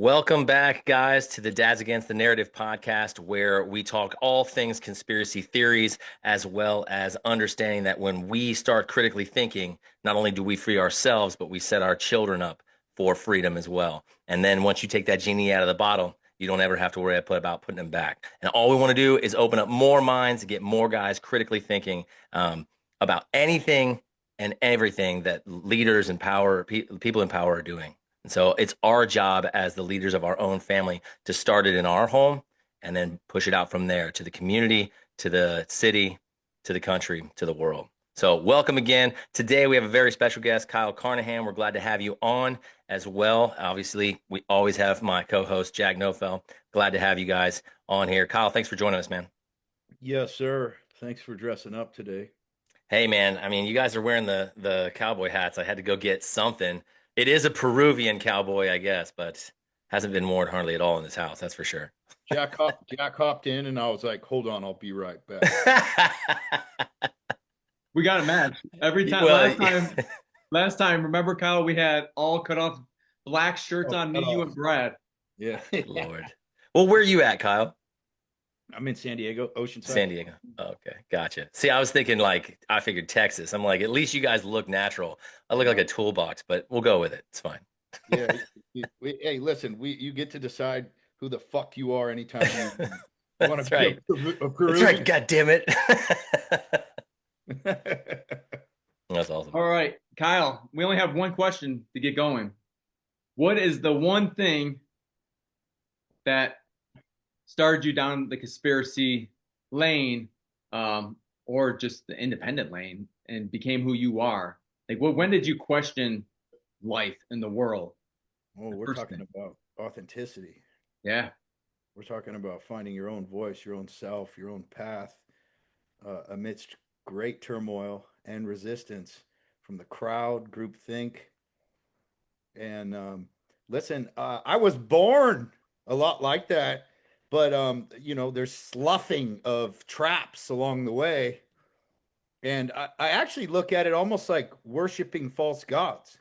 Welcome back, guys, to the Dads Against the Narrative podcast, where we talk all things conspiracy theories, as well as understanding that when we start critically thinking, not only do we free ourselves, but we set our children up for freedom as well. And then once you take that genie out of the bottle, you don't ever have to worry about putting them back. And all we want to do is open up more minds to get more guys critically thinking about anything and everything that leaders in power, people in power are doing. And so it's our job as the leaders of our own family to start it in our home and then push it out from there to the community, to the city, to the country, to the world. So welcome again. Today we have a very special guest, Kyle Carnohan. We're glad to have you on as well. Obviously, we always have my co-host, Jack Nofel. Glad to have you guys on here. Kyle, thanks for joining us, man. Yes, sir. Thanks for dressing up today. Hey, man. I mean, you guys are wearing the cowboy hats. I had to go get something. It is a Peruvian cowboy, I guess, but hasn't been worn hardly at all in this house. That's for sure. Jack hopped in, and I was like, "Hold on, I'll be right back." We got a match every time. Well, Last time, remember, Kyle, we had all cut off black shirts on me, you, and Brad. Yeah. Lord. Well, where are you at, Kyle? I'm in San Diego, Oceanside. San Diego. Okay, gotcha. See, I was thinking I figured Texas. I'm like, at least you guys look natural. I look like a toolbox, but we'll go with it. It's fine. Yeah. Hey, listen, you get to decide who the fuck you are anytime you want That's to right. be a That's right. God damn it. Peruvian. That's awesome. All right, Kyle, we only have one question to get going. What is the one thing that started you down the conspiracy lane, or just the independent lane, and became who you are? Like, when did you question life in the world? Well, we're talking about authenticity. Yeah. We're talking about finding your own voice, your own self, your own path, amidst great turmoil and resistance from the crowd, groupthink. And listen, I was born a lot like that, but there's sloughing of traps along the way. And I actually look at it almost like worshiping false gods.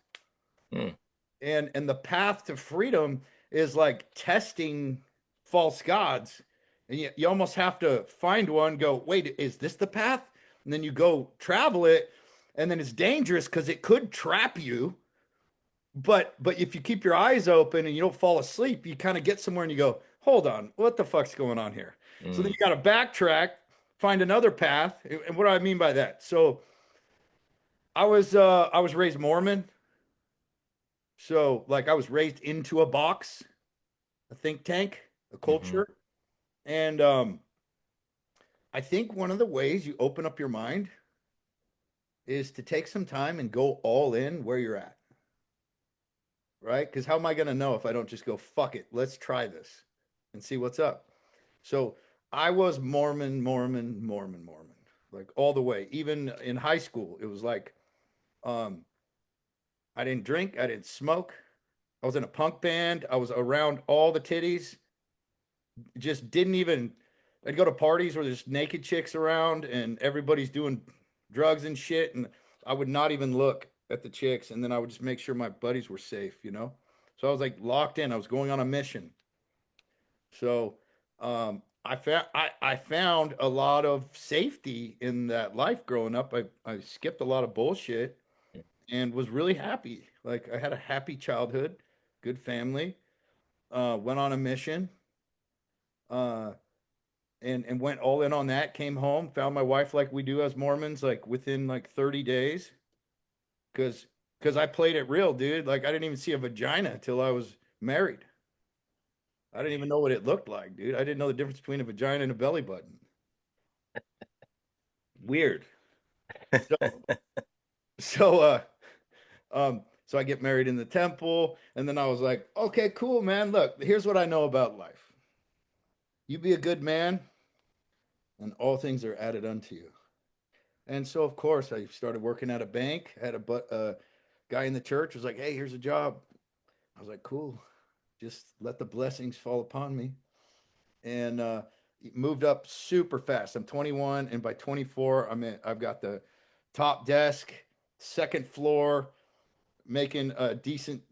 Mm. And the path to freedom is like testing false gods. And you almost have to find one, go, wait, is this the path? And then you go travel it, and then it's dangerous because it could trap you. But if you keep your eyes open and you don't fall asleep, you kind of get somewhere and you go, hold on, what the fuck's going on here? So then you got to backtrack, find another path. And what do I mean by that? So I was raised Mormon. So like I was raised into a box, a think tank, a culture. And I think one of the ways you open up your mind is to take some time and go all in where you're at. Right? Because how am I going to know if I don't just go, fuck it, let's try this and see what's up? So I was Mormon, like all the way. Even in high school, it was like, I didn't drink, I didn't smoke. I was in a punk band. I was around all the titties. Just didn't even, I'd go to parties where there's naked chicks around and everybody's doing drugs and shit. And I would not even look at the chicks. And then I would just make sure my buddies were safe, you know? So I was like locked in. I was going on a mission. So I found a lot of safety in that life growing up. I skipped a lot of bullshit and was really happy. Like I had a happy childhood, good family, went on a mission, uh, and went all in on that, came home, found my wife like we do as Mormons, like within like 30 days. Cause I played it real, dude. Like I didn't even see a vagina till I was married. I didn't even know what it looked like, dude. I didn't know the difference between a vagina and a belly button. Weird. So, so so I get married in the temple, and then I was like, okay, cool, man. Look, here's what I know about life. You be a good man, and all things are added unto you. And so, of course, I started working at a bank. Had a guy in the church was like, "Hey, here's a job." I was like, "Cool, just let the blessings fall upon me." And moved up super fast. I'm 21, and by 24, I've got the top desk, second floor, making a decent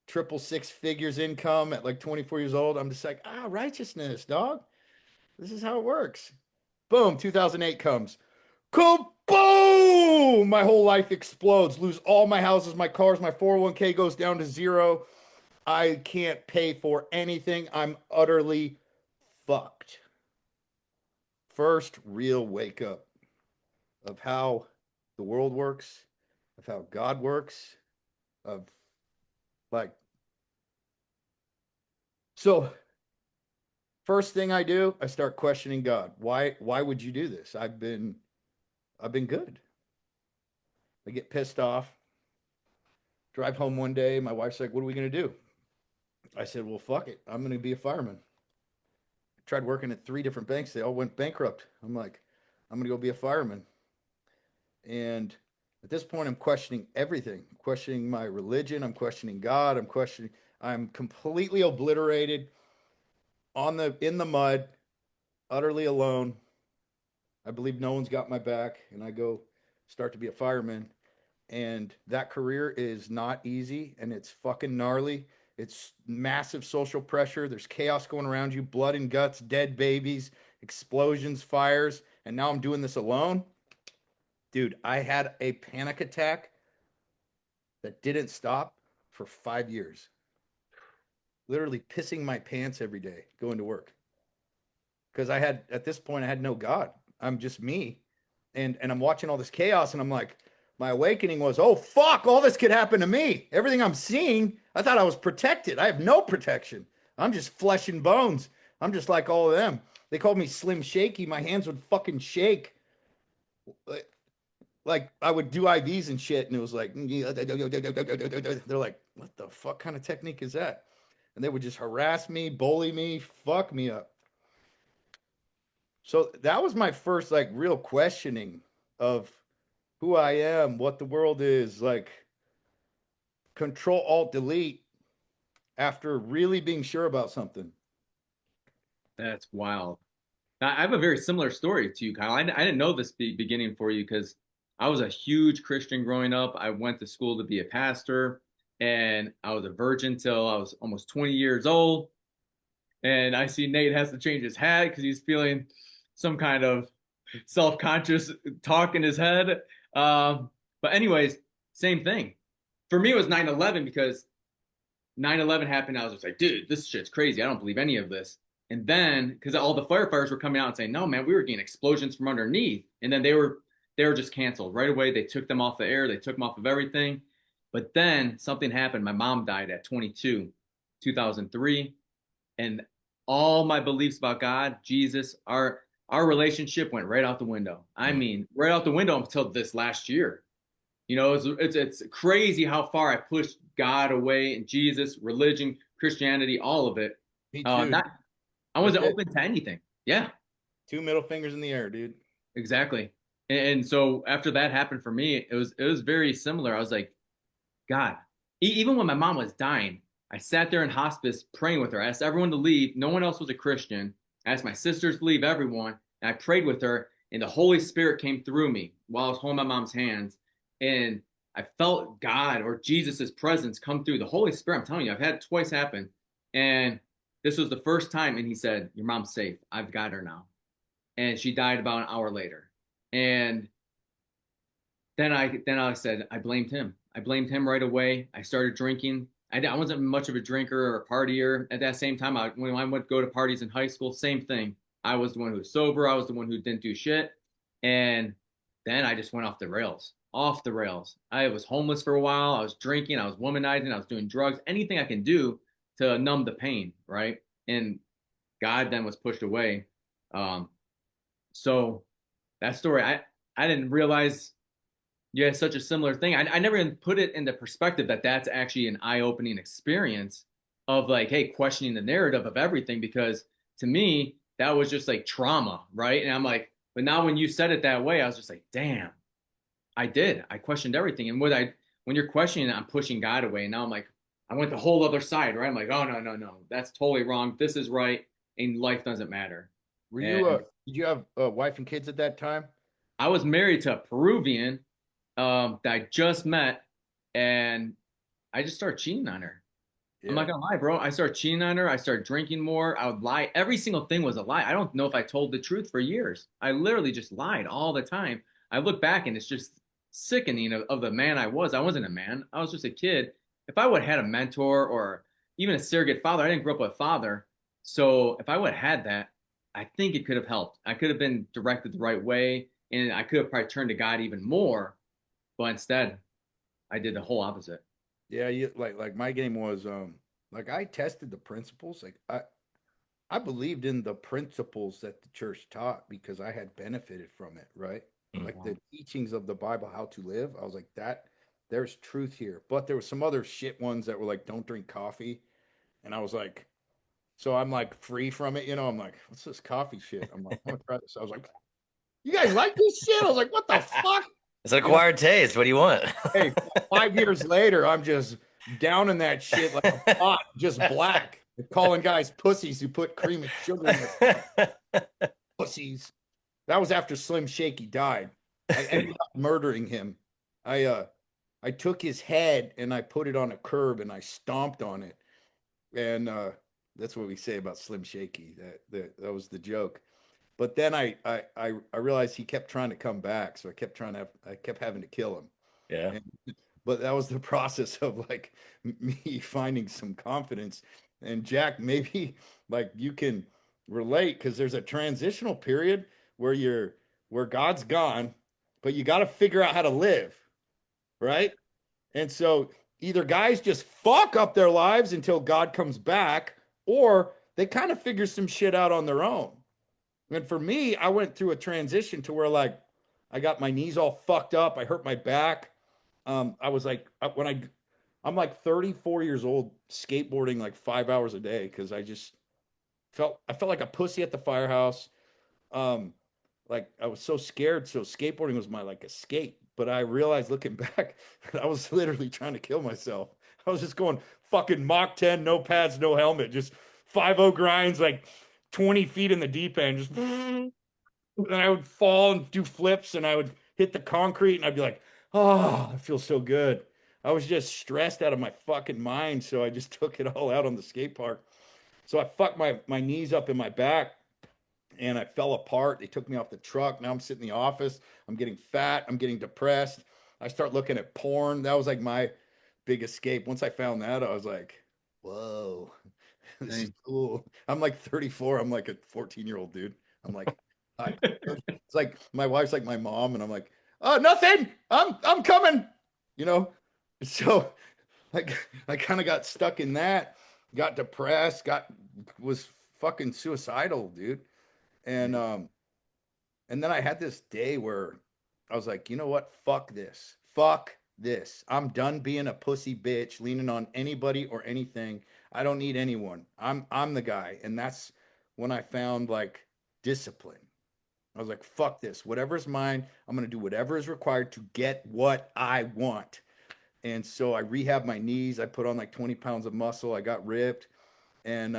triple six figures income at like 24 years old. I'm just like, righteousness, dog. This is how it works. Boom, 2008 comes. Kaboom! My whole life explodes. Lose all my houses, my cars, my 401k goes down to zero. I can't pay for anything. I'm utterly fucked. First real wake up of how the world works, of how God works, of like, so first thing I do, I start questioning God. Why would you do this? I've been good. I get pissed off. Drive home one day, my wife's like, "What are we going to do?" I said, "Well, fuck it. I'm going to be a fireman." I tried working at 3 different banks. They all went bankrupt. I'm like, "I'm going to go be a fireman." And at this point, I'm questioning everything. I'm questioning my religion. I'm questioning God. I'm completely obliterated in the mud, utterly alone. I believe no one's got my back. And I go start to be a fireman. And that career is not easy and it's fucking gnarly. It's massive social pressure. There's chaos going around you, blood and guts, dead babies, explosions, fires. And now I'm doing this alone. Dude, I had a panic attack that didn't stop for 5 years. Literally pissing my pants every day going to work. Because at this point, I had no God. I'm just me. And I'm watching all this chaos and I'm like, my awakening was, oh, fuck, all this could happen to me. Everything I'm seeing, I thought I was protected. I have no protection. I'm just flesh and bones. I'm just like all of them. They called me Slim Shaky. My hands would fucking shake. Like I would do IVs and shit, and it was like, they're like, what the fuck kind of technique is that? And they would just harass me, bully me, fuck me up. So that was my first like real questioning of who I am, what the world is, like control alt delete after really being sure about something. That's wild. I have a very similar story to you, Kyle. I didn't know this beginning for you because I was a huge Christian growing up. I went to school to be a pastor, and I was a virgin till I was almost 20 years old. And I see Nate has to change his hat because he's feeling some kind of self-conscious talk in his head. But anyways, same thing. For me, it was 9/11 because 9/11 happened. I was just like, dude, this shit's crazy. I don't believe any of this. And then, because all the firefighters were coming out and saying, no, man, we were getting explosions from underneath. And then they were just canceled right away. They took them off the air. They took them off of everything. But then something happened. My mom died at 22, 2003. And all my beliefs about God, Jesus, our relationship went right out the window. I mean, right out the window until this last year. You know, it's crazy how far I pushed God away and Jesus, religion, Christianity, all of it. Me too. Not I wasn't open to anything. Yeah, 2 middle fingers in the air, dude. exactly. And so after that happened for me, it was very similar. I was like, God, even when my mom was dying, I sat there in hospice praying with her. I asked everyone to leave. No one else was a Christian. I asked my sisters to leave, everyone. And I prayed with her, and the Holy Spirit came through me while I was holding my mom's hands. And I felt God or Jesus's presence come through. The Holy Spirit, I'm telling you, I've had it twice happen. And this was the first time. And he said, your mom's safe. I've got her now. And she died about an hour later. And then I said, I blamed him. I blamed him right away. I started drinking. I wasn't much of a drinker or a partier. At that same time, when I went to go to parties in high school, same thing. I was the one who was sober. I was the one who didn't do shit. And then I just went off the rails, off the rails. I was homeless for a while. I was drinking. I was womanizing. I was doing drugs, anything I can do to numb the pain, right? And God then was pushed away. So that story, I didn't realize you had such a similar thing. I never even put it into perspective that that's actually an eye-opening experience of like, hey, questioning the narrative of everything, because to me, that was just like trauma, right? And I'm like, but now when you said it that way, I was just like, damn, I did. I questioned everything. And when you're questioning it, I'm pushing God away. And now I'm like, I went the whole other side, right? I'm like, oh, no, no, no, that's totally wrong. This is right. And life doesn't matter. Did you have a wife and kids at that time? I was married to a Peruvian that I just met, and I just started cheating on her. I'm not gonna lie, bro. I started cheating on her. I started drinking more. I would lie. Every single thing was a lie. I don't know if I told the truth for years. I literally just lied all the time. I look back and it's just sickening of the man I was. I wasn't a man. I was just a kid. If I would have had a mentor or even a surrogate father, I didn't grow up with a father. So if I would have had that, I think it could have helped. I could have been directed the right way, and I could have probably turned to God even more. But instead, I did the whole opposite. Yeah, you like my game was like I tested the principles. Like I believed in the principles that the church taught because I had benefited from it, right? Like Mhm. the teachings of the Bible, how to live. I was like, that there's truth here. But there were some other shit ones that were like, don't drink coffee. And I was like, so I'm like free from it, you know. I'm like, what's this coffee shit? I'm like, I'm gonna try this. I was like, you guys like this shit? I was like, what the fuck? It's an You know, acquired taste. What do you want? hey, 5 years later, I'm just down in that shit like a pot, just black. Calling guys pussies who put cream and sugar in their pussies. That was after Slim Shaky died. I ended up murdering him. I took his head and I put it on a curb and I stomped on it. And that's what we say about Slim Shaky. That was the joke. But then I realized he kept trying to come back, so I kept having to kill him. Yeah. And, but that was the process of like me finding some confidence. And Jack, maybe like you can relate because there's a transitional period where where God's gone, but you got to figure out how to live, right? And so either guys just fuck up their lives until God comes back, or they kind of figure some shit out on their own. And for me, I went through a transition to where like I got my knees all fucked up. I hurt my back. I was like I'm like 34 years old, skateboarding like 5 hours a day because I felt like a pussy at the firehouse. Um, like I was so scared. So skateboarding was my like escape. But I realized looking back, I was literally trying to kill myself. I was just going fucking Mach 10, no pads, no helmet, just 5-0 grinds, like 20 feet in the deep end, just and I would fall and do flips and I would hit the concrete and I'd be like, oh, I feel so good. I was just stressed out of my fucking mind. So I just took it all out on the skate park. So I fucked my knees up in my back and I fell apart. They took me off the truck. Now I'm sitting in the office. I'm getting fat. I'm getting depressed. I start looking at porn. That was like my big escape. Once I found that, I was like, whoa, this is Dang. cool. I'm like 34. I'm like a 14-year-old dude. I'm like, I, it's like my wife's like my mom, and I'm like, oh, nothing. I'm coming. You know. So like I kind of got stuck in that, got depressed, was fucking suicidal, dude. And and then I had this day where I was like, you know what? Fuck this. Fuck this. I'm done being a pussy bitch, leaning on anybody or anything. I don't need anyone. I'm the guy. And that's when I found like discipline. I was like, fuck this. Whatever's mine, I'm gonna do whatever is required to get what I want. And so I rehabbed my knees. I put on like 20 pounds of muscle. I got ripped. And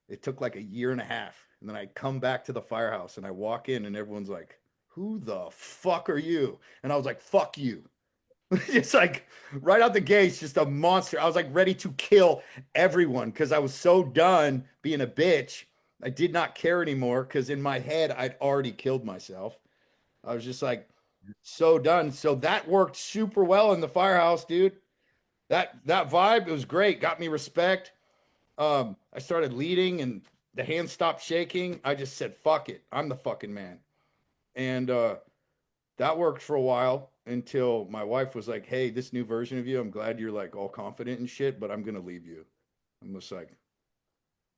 it took like a year and a half. And then I come back to the firehouse and I walk in and everyone's like, who the fuck are you? And I was like, fuck you. It's like right out the gates, just a monster. I was like ready to kill everyone because I was so done being a bitch. I did not care anymore because in my head, I'd already killed myself. I was just like so done. So that worked super well in the firehouse, dude. That vibe, it was great. Got me respect. I started leading and the hand stopped shaking. I just said, fuck it. I'm the fucking man. And that worked for a while until my wife was like, hey, this new version of you, I'm glad you're like all confident and shit, but I'm going to leave you. I'm just like,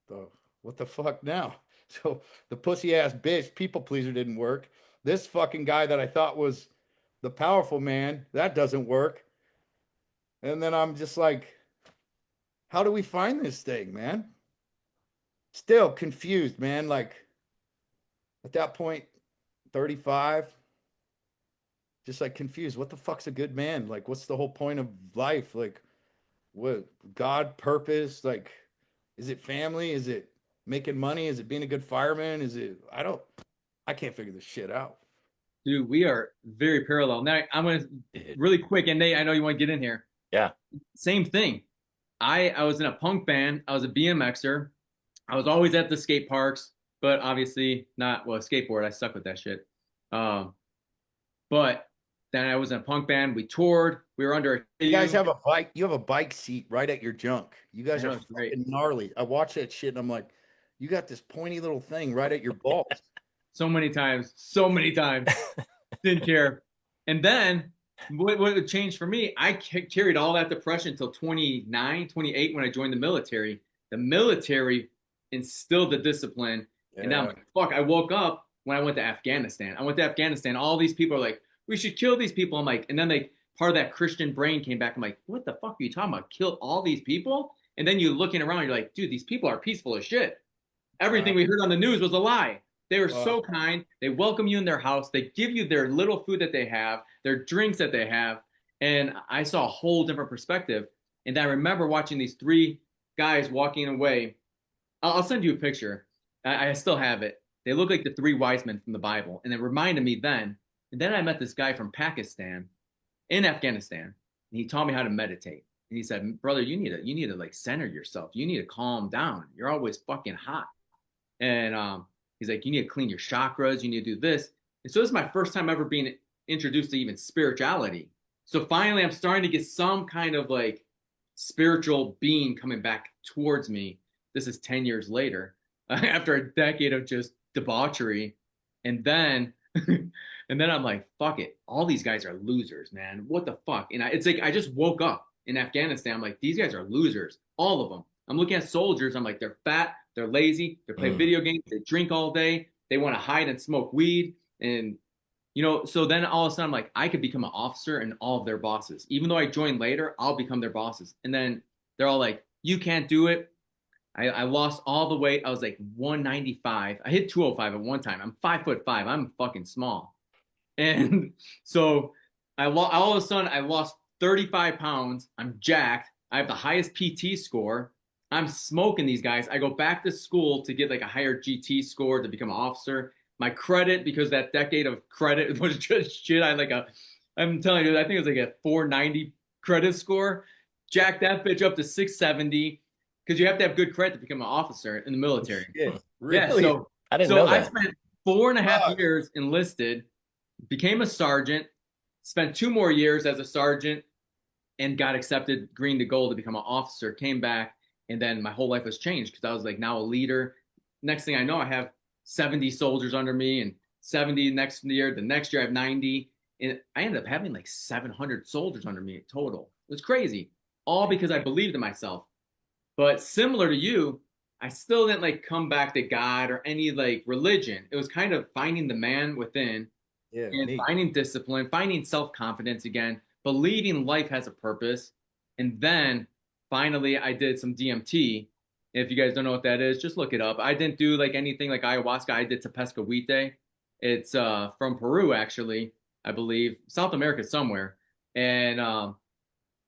the, what the fuck now? So the pussy ass bitch, people pleaser didn't work. This fucking guy that I thought was the powerful man, that doesn't work. And then I'm just like, how do we find this thing, man? Still confused, man. Like at that point, 35, just like confused. What the fuck's a good man? Like, what's the whole point of life? Like, what God purpose? Like, is it family? Is it making money? Is it being a good fireman? I can't figure this shit out. Dude, we are very parallel. Now I'm gonna Dude. really quick, and Nate, I know you want to get in here. Yeah. Same thing. I was in a punk band. I was a BMXer. I was always at the skate parks, but obviously not, well, skateboard. I suck with that shit. Um, but then I was in a punk band. We toured. We were under a You guys U. have a bike. You have a bike seat right at your junk. You I guys are know it's great. fucking gnarly. I watch that shit and I'm like, you got this pointy little thing right at your balls. So many times, so many times. Didn't care. And then what changed for me, I carried all that depression until 29, 28 when I joined the military. The military instilled the discipline. And now I'm Yeah. like, fuck, I woke up when I went to Afghanistan. I went to Afghanistan. All these people are like, we should kill these people. I'm like, and then part of that Christian brain came back. I'm like, what the fuck are you talking about? Kill all these people? And then you're looking around, you're like, dude, these people are peaceful as shit. Everything we heard on the news was a lie. They were Uh, so kind. They welcome you in their house. They give you their little food that they have, their drinks that they have. And I saw a whole different perspective. And I remember watching these three guys walking away. I'll send you a picture. I still have it. They look like the three wise men from the Bible. And it reminded me then. And then I met this guy from Pakistan in Afghanistan. And he taught me how to meditate. And he said, brother, you need to like center yourself. You need to calm down. You're always fucking hot. And he's like, you need to clean your chakras. You need to do this. And so this is my first time ever being introduced to even spirituality. So finally, I'm starting to get some kind of like spiritual being coming back towards me. This is 10 years later, after a decade of just debauchery. And then, and then I'm like, fuck it. All these guys are losers, man. What the fuck? And it's like, I just woke up in Afghanistan. I'm like, these guys are losers. All of them. I'm looking at soldiers. I'm like, they're fat. They're lazy. They play video games. They drink all day. They want to hide and smoke weed. And, so then all of a sudden I'm like, I could become an officer and all of their bosses. Even though I joined later, I'll become their bosses. And then they're all like, you can't do it. I lost all the weight. I was like 195. I hit 205 at one time. I'm 5'5". I'm fucking small. And so all of a sudden I lost 35 pounds. I'm jacked. I have the highest PT score. I'm smoking these guys. I go back to school to get like a higher GT score to become an officer. My credit, because that decade of credit was just shit. I'm telling you, I think it was like a 490 credit score. Jack that bitch up to 670 because you have to have good credit to become an officer in the military. Yeah, Yeah, really? so I didn't know I that. spent 4.5 Fuck. years enlisted, became a sergeant, spent 2 more years as a sergeant, and got accepted green to gold to become an officer. Came back, and then my whole life was changed because I was like now a leader. Next thing I know, I have 70 soldiers under me, and 70 next year. The next year, I have 90, and I ended up having like 700 soldiers under me total. It was crazy, all because I believed in myself. But similar to you, I still didn't like come back to God or any like religion. It was kind of finding the man within Yeah, and neat. finding discipline, finding self-confidence again, believing life has a purpose. And then finally I did some DMT. If you guys don't know what that is, just look it up. I didn't do like anything like ayahuasca. I did Tepescohuite. It's from Peru, actually, I believe, South America somewhere. And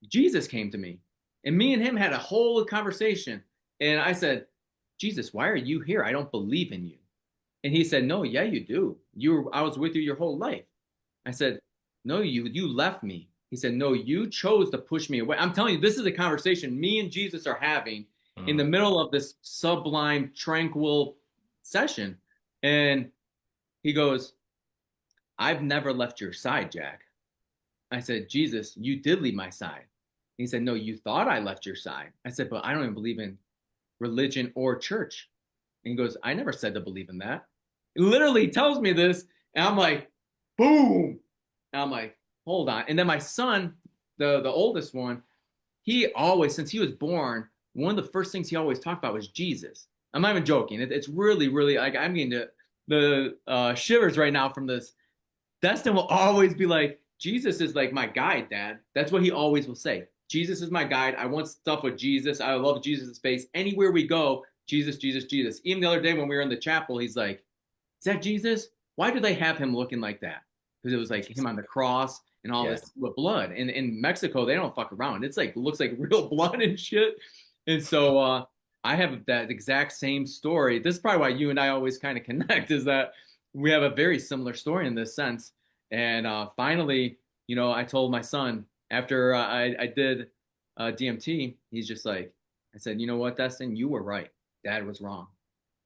Jesus came to me, and me and him had a whole conversation. And I said, Jesus, why are you here? I don't believe in you. And he said, no, yeah, you do. I was with you your whole life. I said, no, you left me. He said, no, you chose to push me away. I'm telling you, this is a conversation me and Jesus are having in the middle of this sublime, tranquil session. And he goes, I've never left your side, Jack. I said, Jesus, you did leave my side. He said, no, you thought I left your side. I said, but I don't even believe in religion or church. And he goes, I never said to believe in that. It literally tells me this. And I'm like, boom. And I'm like, hold on. And then my son, the oldest one, he always, since he was born, one of the first things he always talked about was Jesus. I'm not even joking. It's really, really, like, I'm getting the shivers right now from this. Destin will always be like, Jesus is like my guide, Dad. That's what he always will say. Jesus is my guide. I want stuff with Jesus. I love Jesus' face. Anywhere we go, Jesus, Jesus, Jesus. Even the other day when we were in the chapel, he's like, is that Jesus? Why do they have him looking like that? Because it was like him on the cross and all this with blood. And in Mexico, they don't fuck around. It's like, looks like real blood and shit. And so I have that exact same story. This is probably why you and I always kind of connect, is that we have a very similar story in this sense. And finally, I told my son after I did DMT, he's just like, I said, you know what, Dustin, you were right. Dad was wrong.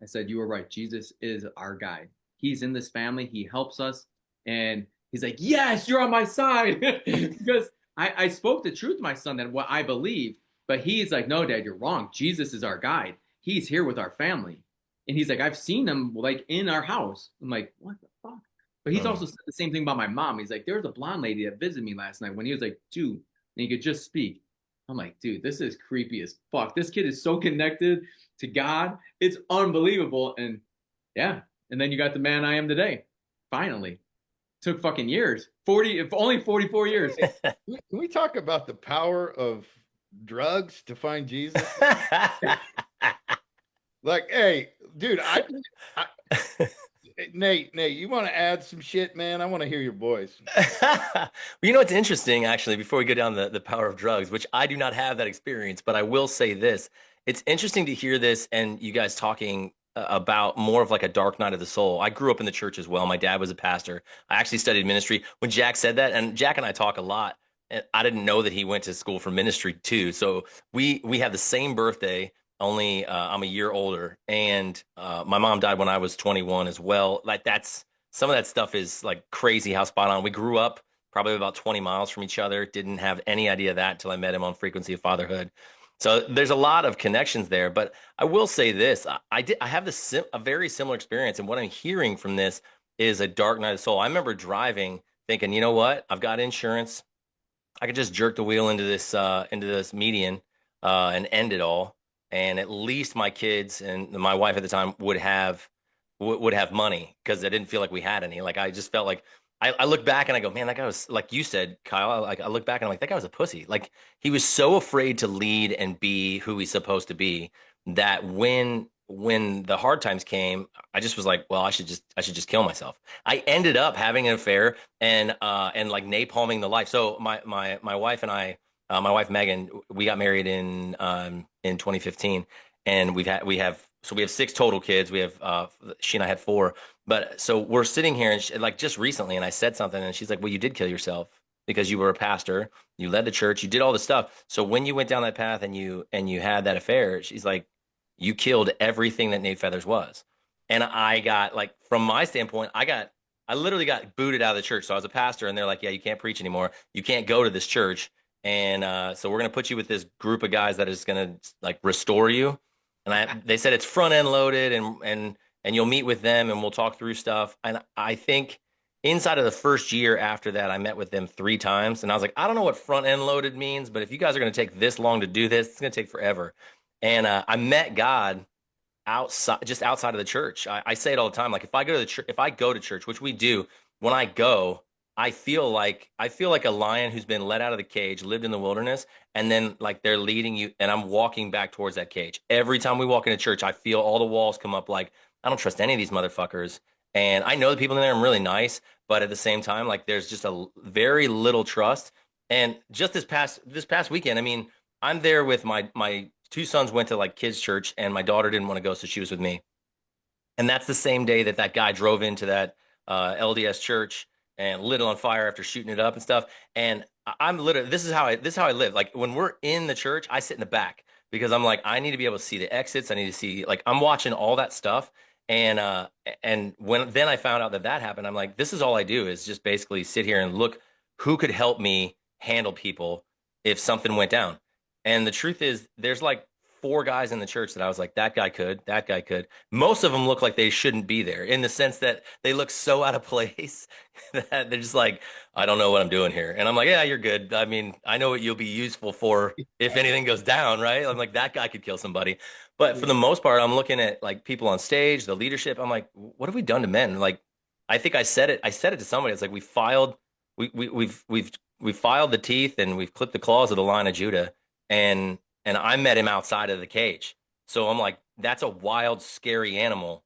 I said, you were right. Jesus is our guide. He's in this family. He helps us. And he's like, yes, you're on my side. Because I spoke the truth to my son that what I believe. But he's like, no, Dad, you're wrong. Jesus is our guide. He's here with our family. And he's like, I've seen him like in our house. I'm like, what the fuck? But he's also said the same thing about my mom. He's like, there was a blonde lady that visited me last night when he was like 2 and he could just speak. I'm like, dude, this is creepy as fuck. This kid is so connected to God. It's unbelievable. And yeah. And then you got the man I am today. Finally. Took fucking years. 40, if only 44 years. Can we talk about the power of drugs to find Jesus? Like, hey, dude, I Nate, you want to add some shit, man? I want to hear your voice. Well, you know what's interesting, actually, before we go down the power of drugs, which I do not have that experience, but I will say this. It's interesting to hear this and you guys talking about more of like a dark night of the soul. I grew up in the church as well. My dad was a pastor. I actually studied ministry. When Jack said that, and Jack and I talk a lot, and I didn't know that he went to school for ministry too. So we have the same birthday, only I'm a year older, and my mom died when I was 21 as well. Like that's some of that stuff is like crazy how spot on. We grew up probably about 20 miles from each other. Didn't have any idea of that until I met him on Frequency of Fatherhood. So there's a lot of connections there. But I will say this: I have a very similar experience, and what I'm hearing from this is a dark night of soul. I remember driving, thinking, you know what? I've got insurance. I could just jerk the wheel into this median and end it all, and at least my kids and my wife at the time would have money because I didn't feel like we had any. Like I just felt like I look back and I go, man, that guy was like you said, Kyle. Like I look back and I'm like, that guy was a pussy. Like he was so afraid to lead and be who he's supposed to be that when the hard times came, I just was like, well, I should just kill myself. I ended up having an affair and like napalming the life. So my wife and I, my wife Megan, we got married in 2015, and we have so we have 6 total kids. We have she and I had 4, but so we're sitting here and like just recently, and I said something, and she's like, well, you did kill yourself because you were a pastor, you led the church, you did all this stuff. So when you went down that path and you had that affair, she's like, you killed everything that Nate Feathers was. And I got like, from my standpoint, I literally got booted out of the church. So I was a pastor and they're like, yeah, you can't preach anymore. You can't go to this church. And so we're going to put you with this group of guys that is going to like restore you. And they said it's front end loaded and you'll meet with them and we'll talk through stuff. And I think inside of the first year after that, I met with them 3 times. And I was like, I don't know what front end loaded means, but if you guys are going to take this long to do this, it's going to take forever. And I met God just outside of the church. I say it all the time. Like if I go to church, which we do, when I go, I feel like a lion who's been let out of the cage, lived in the wilderness, and then like they're leading you, and I'm walking back towards that cage. Every time we walk into church, I feel all the walls come up. Like I don't trust any of these motherfuckers, and I know the people in there are really nice, but at the same time, like there's just a very little trust. And just this past weekend, I mean, I'm there with my 2 sons went to like kids church, and my daughter didn't want to go, so she was with me. And that's the same day that guy drove into that LDS church and lit it on fire after shooting it up and stuff. And I'm literally this is how I live. Like when we're in the church, I sit in the back because I'm like I need to be able to see the exits. I need to see like I'm watching all that stuff. And when then I found out that happened, I'm like, this is all I do is just basically sit here and look who could help me handle people if something went down. And the truth is, there's like 4 guys in the church that I was like, that guy could, that guy could. Most of them look like they shouldn't be there in the sense that they look so out of place that they're just like, I don't know what I'm doing here. And I'm like, yeah, you're good. I mean, I know what you'll be useful for if anything goes down, right? I'm like, that guy could kill somebody. But for the most part, I'm looking at like people on stage, the leadership. I'm like, what have we done to men? Like, I think I said it. I said it to somebody. It's like we've filed the teeth and we've clipped the claws of the Line of Judah, and I met him outside of the cage. So I'm like, that's a wild, scary animal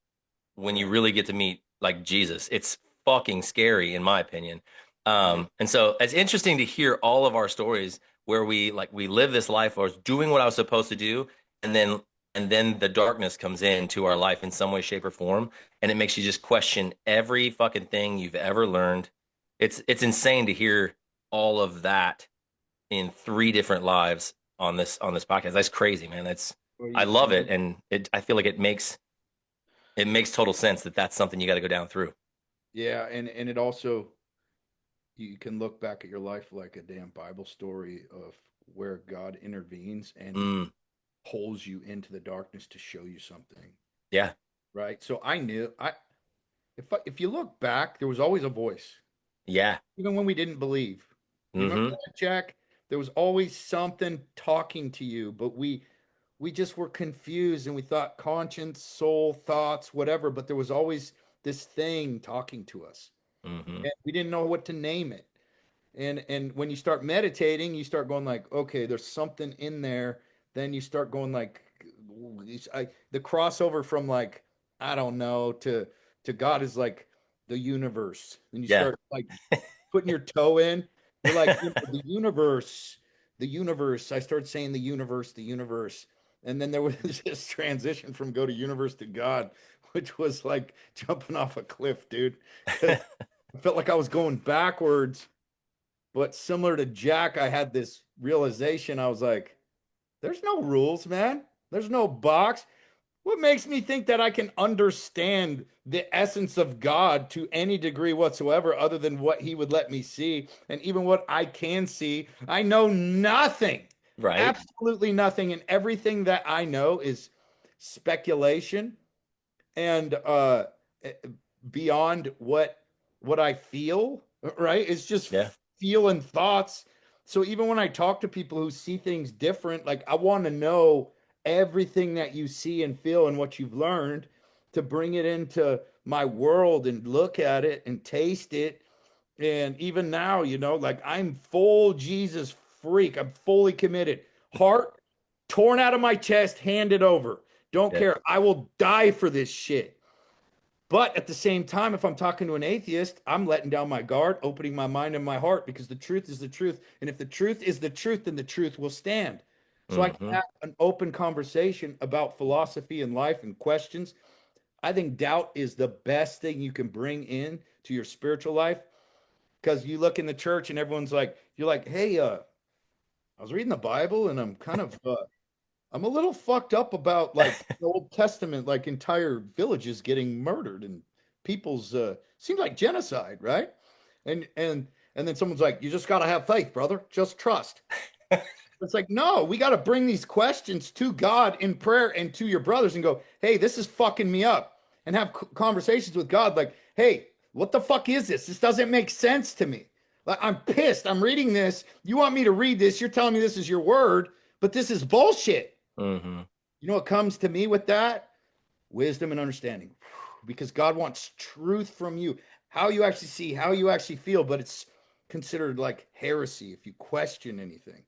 when you really get to meet like Jesus. It's fucking scary in my opinion. And so it's interesting to hear all of our stories where we live this life or was doing what I was supposed to do, and then the darkness comes into our life in some way, shape, or form, and it makes you just question every fucking thing you've ever learned. It's insane to hear all of that in 3 different lives on this podcast. That's crazy, man. Well, I love it, and I feel like it makes total sense that that's something you got to go down through. yeah, and it also, you can look back at your life like a damn Bible story of where God intervenes and Mm, pulls you into the darkness to show you something, yeah, right? So I knew if you look back, there was always a voice, yeah, even when we didn't believe. You remember mm-hmm, that, Jack? There was always something talking to you, but we just were confused and we thought conscience, soul, thoughts, whatever, but there was always this thing talking to us. mm-hmm, And we didn't know what to name it. And when you start meditating, you start going like, okay, there's something in there. Then you start going like, the crossover from like, I don't know, to God is like the universe. And you yeah, start like putting your toe in. You're like, the universe, the universe. I started saying the universe, the universe. And then there was this transition from go to universe to God, which was like jumping off a cliff, dude. Because I felt like I was going backwards. But similar to Jack, I had this realization. I was like, there's no rules, man. There's no box. What makes me think that I can understand the essence of God to any degree whatsoever, other than what he would let me see? And even what I can see, I know nothing, right, absolutely nothing. And everything that I know is speculation and eh, beyond what I feel, right? It's just yeah, feel and thoughts. So even when I talk to people who see things different, like I want to know everything that you see and feel and what you've learned to bring it into my world and look at it and taste it. And even now, like I'm full Jesus freak. I'm fully committed. Heart torn out of my chest, handed over. Don't yeah, care. I will die for this shit. But at the same time, if I'm talking to an atheist, I'm letting down my guard, opening my mind and my heart because the truth is the truth. And if the truth is the truth, then the truth will stand. So I can mm-hmm, have an open conversation about philosophy and life and questions. I think doubt is the best thing you can bring in to your spiritual life because you look in the church and everyone's like, you're like, hey, I was reading the Bible and I'm a little fucked up about like the Old Testament, like entire villages getting murdered and people's seems like genocide, right? And then someone's like, you just gotta have faith, brother. Just trust. It's like, no, we gotta bring these questions to God in prayer and to your brothers and go, hey, this is fucking me up. And have conversations with God, like, hey, what the fuck is this? This doesn't make sense to me. Like, I'm pissed. I'm reading this. You want me to read this? You're telling me this is your word, but this is bullshit. mm-hmm, You know what comes to me with that? Wisdom and understanding. Because God wants truth from you, how you actually see, how you actually feel, but it's considered like heresy if you question anything,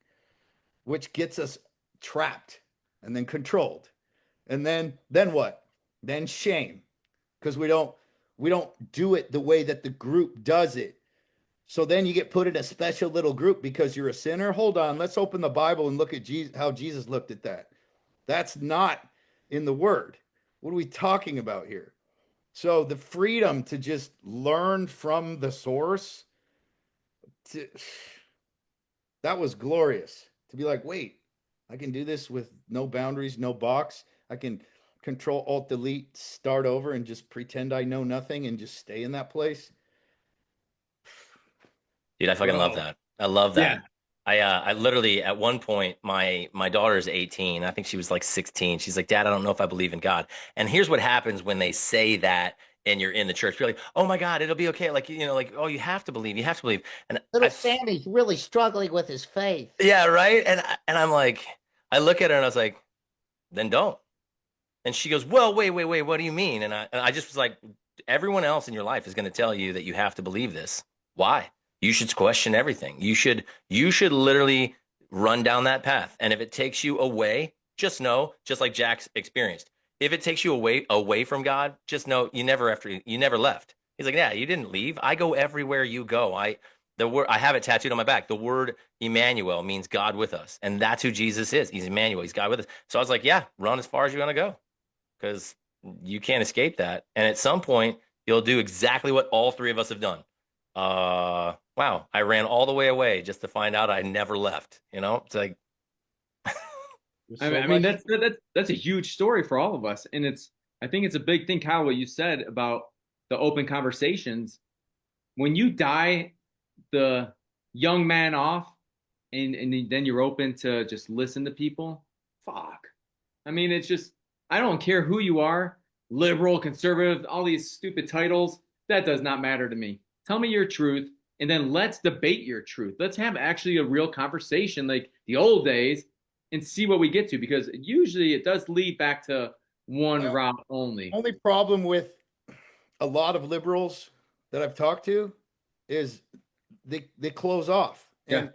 which gets us trapped and then controlled. And then what? Then shame because we don't do it the way that the group does it. So then you get put in a special little group because you're a sinner. Hold on, let's open the Bible and look at Jesus, how Jesus looked at that. That's not in the word. What are we talking about here? So the freedom to just learn from the source, to, that was glorious. To be like, wait, I can do this with no boundaries, no box. I can control alt delete, start over and just pretend I know nothing and just stay in that place. dude, I fucking love Bro, that. I love Yeah. that. I literally at one point my daughter's 18. I think she was like 16. She's like, Dad, I don't know if I believe in God. And here's what happens when they say that and you're in the church. You're like, oh my God, it'll be okay. Like, like, oh, you have to believe, you have to believe. And Little Sammy's really struggling with his faith. yeah, right. And I'm like, I look at her and I was like, then don't. And she goes, well, wait, what do you mean? And I just was like, everyone else in your life is going to tell you that you have to believe this. Why? You should question everything. You should literally run down that path. And if it takes you away, just know, just like Jack's experienced, if it takes you away from God, just know you never left. He's like, yeah, you didn't leave. I go everywhere you go. The word I have it tattooed on my back. The word Emmanuel means God with us. And that's who Jesus is. He's Emmanuel. He's God with us. So I was like, yeah, run as far as you want to go because you can't escape that. And at some point, you'll do exactly what all three of us have done. Wow, I ran all the way away just to find out I never left. It's like There's I mean, so I mean much. that's a huge story for all of us, and I think it's a big thing, Kyle, what you said about the open conversations. When you die the young man off, and then you're open to just listen to people, fuck. I mean, it's just I don't care who you are, liberal, conservative, all these stupid titles. That does not matter to me. Tell me your truth, and then let's debate your truth. Let's have actually a real conversation like the old days and see what we get to because usually it does lead back to one Well, route only. only problem with a lot of liberals that I've talked to is they close off Yeah.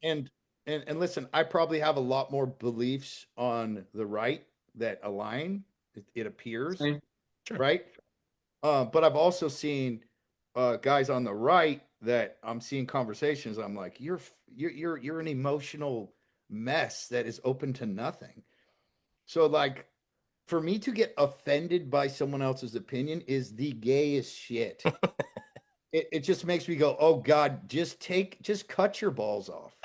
and and listen, I probably have a lot more beliefs on the right that align, it appears, Same. Sure. right? But I've also seen guys on the right that I'm seeing conversations. I'm like, you're an emotional mess that is open to nothing. So like for me to get offended by someone else's opinion is the gayest shit. It just makes me go, oh God, just cut your balls off.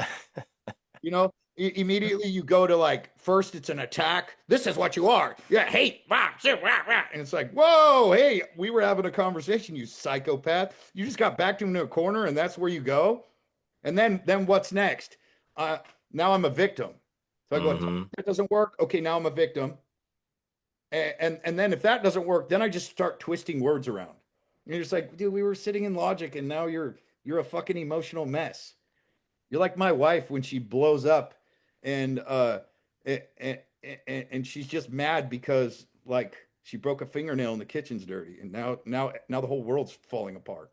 You know, immediately you go to like, first it's an attack. This is what you are. Yeah, hate. Rah, shit, rah, rah. And it's like, whoa, hey, we were having a conversation, you psychopath. You just got backed into a corner and that's where you go. And then what's next? Uh, Now I'm a victim. So I go, Hmm. that doesn't work. Okay, now I'm a victim. And then if that doesn't work, then I just start twisting words around. And you're just like, dude, we were sitting in logic and now you're a fucking emotional mess. You're like my wife when she blows up and and, and she's just mad because like she broke a fingernail and the kitchen's dirty and now the whole world's falling apart,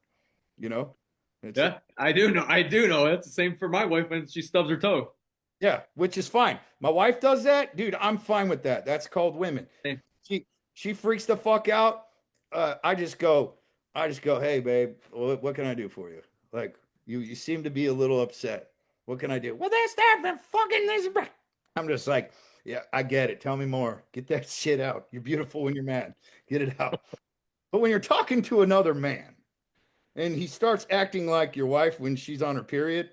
you know? It's Yeah, I do know. I do know. That's the same for my wife when she stubs her toe. yeah, which is fine. My wife does that, dude. I'm fine with that. That's called women. Same. She freaks the fuck out. I just go, hey babe, what can I do for you? Like you seem to be a little upset. What can I do? Well, that's that the fucking this. I'm just like, yeah, I get it. Tell me more. Get that shit out. You're beautiful when you're mad. Get it out. But when you're talking to another man and he starts acting like your wife when she's on her period,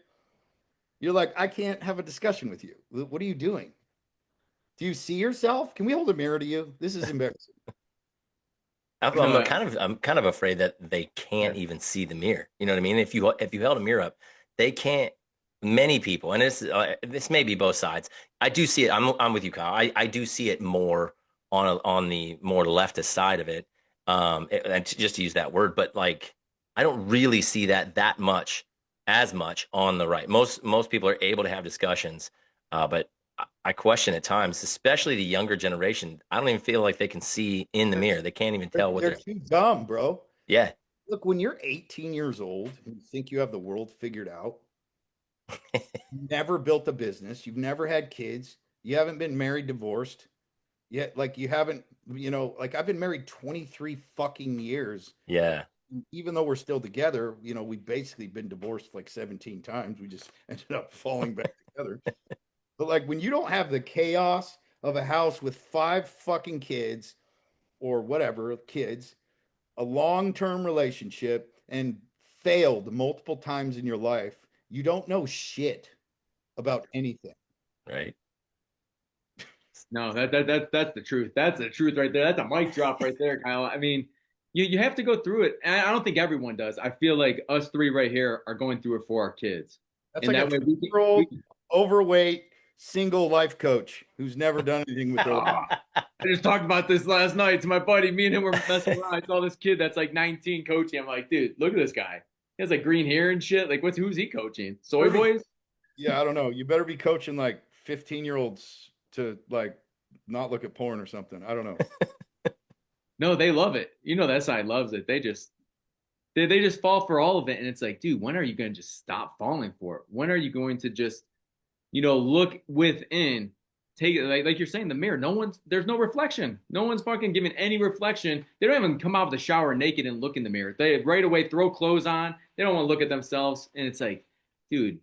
you're like, I can't have a discussion with you. What are you doing? Do you see yourself? Can we hold a mirror to you? This is embarrassing. Love that. I'm kind of afraid that they can't even see the mirror. You know what I mean? If you held a mirror up, they can't. Many people, and this may be both sides. I do see it. I'm with you, Kyle. I do see it more on the more leftist side of it. And just to use that word, but like I don't really see that much as much on the right. Most people are able to have discussions, but I question at times, especially the younger generation. I don't even feel like they can see in the mirror. They can't even tell what They're they're. too dumb, bro. Yeah, Look, when you're 18 years old and you think you have the world figured out, you never built a business, you've never had kids, you haven't been married, divorced, yet like you haven't, like I've been married 23 fucking years. yeah, Even though we're still together, we've basically been divorced like 17 times. We just ended up falling back together. But like when you don't have the chaos of a house with five fucking kids or whatever kids, a long-term relationship and failed multiple times in your life, you don't know shit about anything. right. No, that's the truth. That's the truth right there. That's a mic drop right there, Kyle. I mean, you have to go through it. And I don't think everyone does. I feel like us three right here are going through it for our kids. That's And like a that way 20-year-old overweight single life coach who's never done anything with their life. I just talked about this last night to my buddy. Me and him were messing around. I saw this kid that's like 19 coaching. I'm like, dude, look at this guy. He has like green hair and shit. Like, who's he coaching? Soy boys? Yeah, I don't know. You better be coaching like 15-year-olds to like not look at porn or something. I don't know. No, they love it. You know that side loves it. They just fall for all of it. And it's like, dude, when are you going to just stop falling for it? When are you going to just, look within, take it like you're saying, the mirror. There's no reflection. No one's fucking giving any reflection. They don't even come out of the shower naked and look in the mirror. They right away throw clothes on. They don't want to look at themselves. And it's like, dude,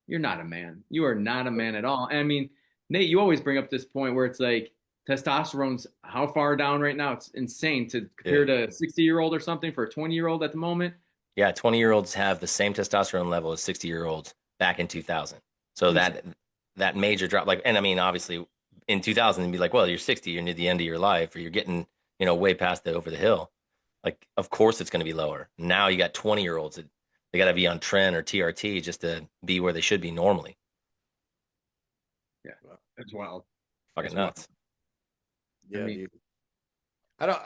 you're not a man. You are not a man at all. And I mean, Nate, you always bring up this point where it's like testosterone's how far down right now? It's insane to compare Yeah. to a 60-year-old or something for a 20-year-old at the moment. Yeah, 20-year-olds have the same testosterone level as 60-year-olds back in 2000. So that major drop, like, and I mean, obviously, in 2000 and be like, well, you're 60, you're near the end of your life, or you're getting, way past the over the hill. Like, of course it's going to be lower. Now you got 20-year-olds that they got to be on tren or TRT just to be where they should be normally. Yeah, that's wild. Fucking nuts. Yeah, mean- dude. I don't.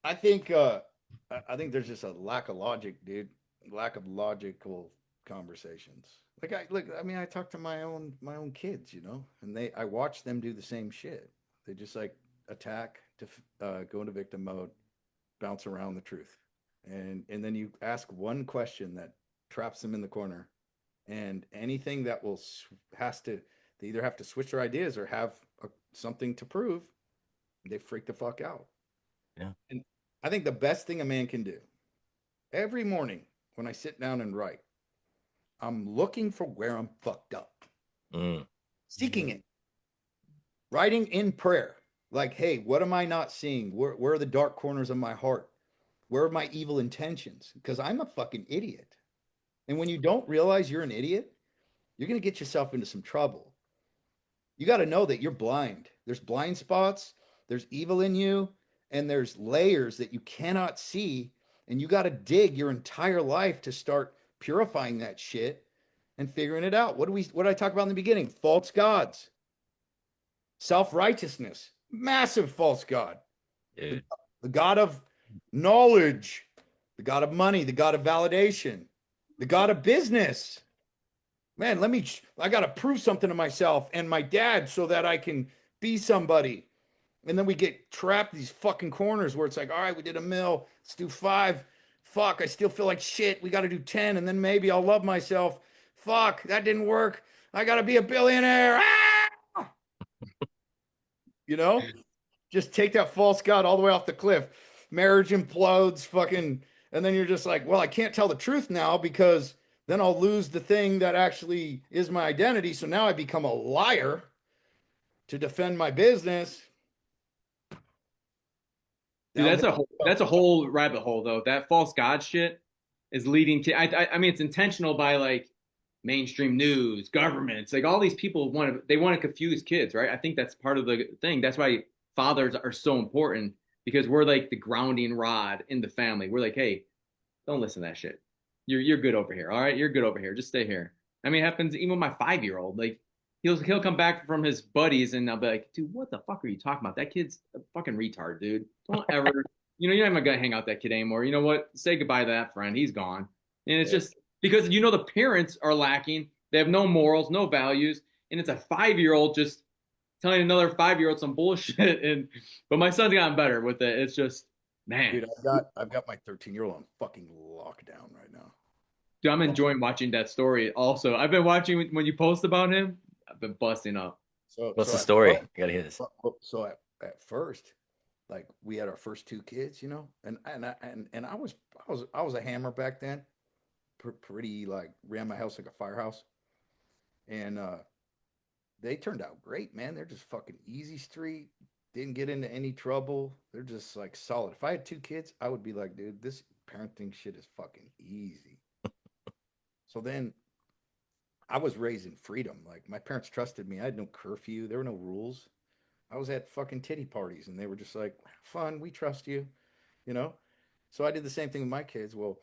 I think. I think there's just a lack of logic, dude. Lack of logical conversations. Like I look. I mean, I talk to my own kids, and I watch them do the same shit. They just like attack to go into victim mode, bounce around the truth, and then you ask one question that traps them in the corner, and anything that has to they either have to switch their ideas or have something to prove, they freak the fuck out. Yeah. And I think the best thing a man can do every morning when I sit down and write, I'm looking for where I'm fucked up, Mm. seeking it, writing in prayer. Like, hey, what am I not seeing? Where are the dark corners of my heart? Where are my evil intentions? Because I'm a fucking idiot. And when you don't realize you're an idiot, you're going to get yourself into some trouble. You got to know that you're blind. There's blind spots, there's evil in you, and there's layers that you cannot see. And you got to dig your entire life to start purifying that shit and figuring it out. What did I talk about in the beginning? False gods, self-righteousness, massive false god. Dude. The god of knowledge, the god of money, the god of validation, the god of business. Man, I got to prove something to myself and my dad so that I can be somebody. And then we get trapped in these fucking corners where it's like, all right, we did a mill, let's do 5. Fuck, I still feel like shit. We got to do 10, and then maybe I'll love myself. Fuck, that didn't work. I got to be a billionaire. Ah! Just take that false god all the way off the cliff. Marriage implodes, fucking, and then you're just like, well, I can't tell the truth now because then I'll lose the thing that actually is my identity. So now I become a liar to defend my business. Dude, that's a whole rabbit hole though. That false god shit is leading to. I mean, it's intentional by like mainstream news, governments, like all these people want to confuse kids, right? I think that's part of the thing. That's why fathers are so important because we're like the grounding rod in the family. We're like, hey, don't listen to that shit. You're good over here, all right? You're good over here. Just stay here. I mean, it happens even with my 5-year-old. Like he'll come back from his buddies and I'll be like, dude, what the fuck are you talking about? That kid's a fucking retard, dude. Don't ever, you're not even gonna hang out with that kid anymore. You know what? Say goodbye to that friend. He's gone. And it's just because the parents are lacking. They have no morals, no values, and it's a 5-year-old just telling another 5-year-old some bullshit. But my son's gotten better with it. It's just man, dude, I've got my 13-year-old on fucking lockdown right now. dude, I'm enjoying watching that story. Also, I've been watching when you post about him. I've been busting up. What's the story? I gotta hear this. So at first, like we had our first 2 kids, and I was a hammer back then, pretty like ran my house like a firehouse, and they turned out great, man. They're just fucking easy street, didn't get into any trouble. They're just like solid. If I had 2 kids, I would be like, dude, this parenting shit is fucking easy. So then I was raised in freedom. Like my parents trusted me. I had no curfew. There were no rules. I was at fucking titty parties and they were just like, fun, we trust you, you know? So I did the same thing with my kids. Well,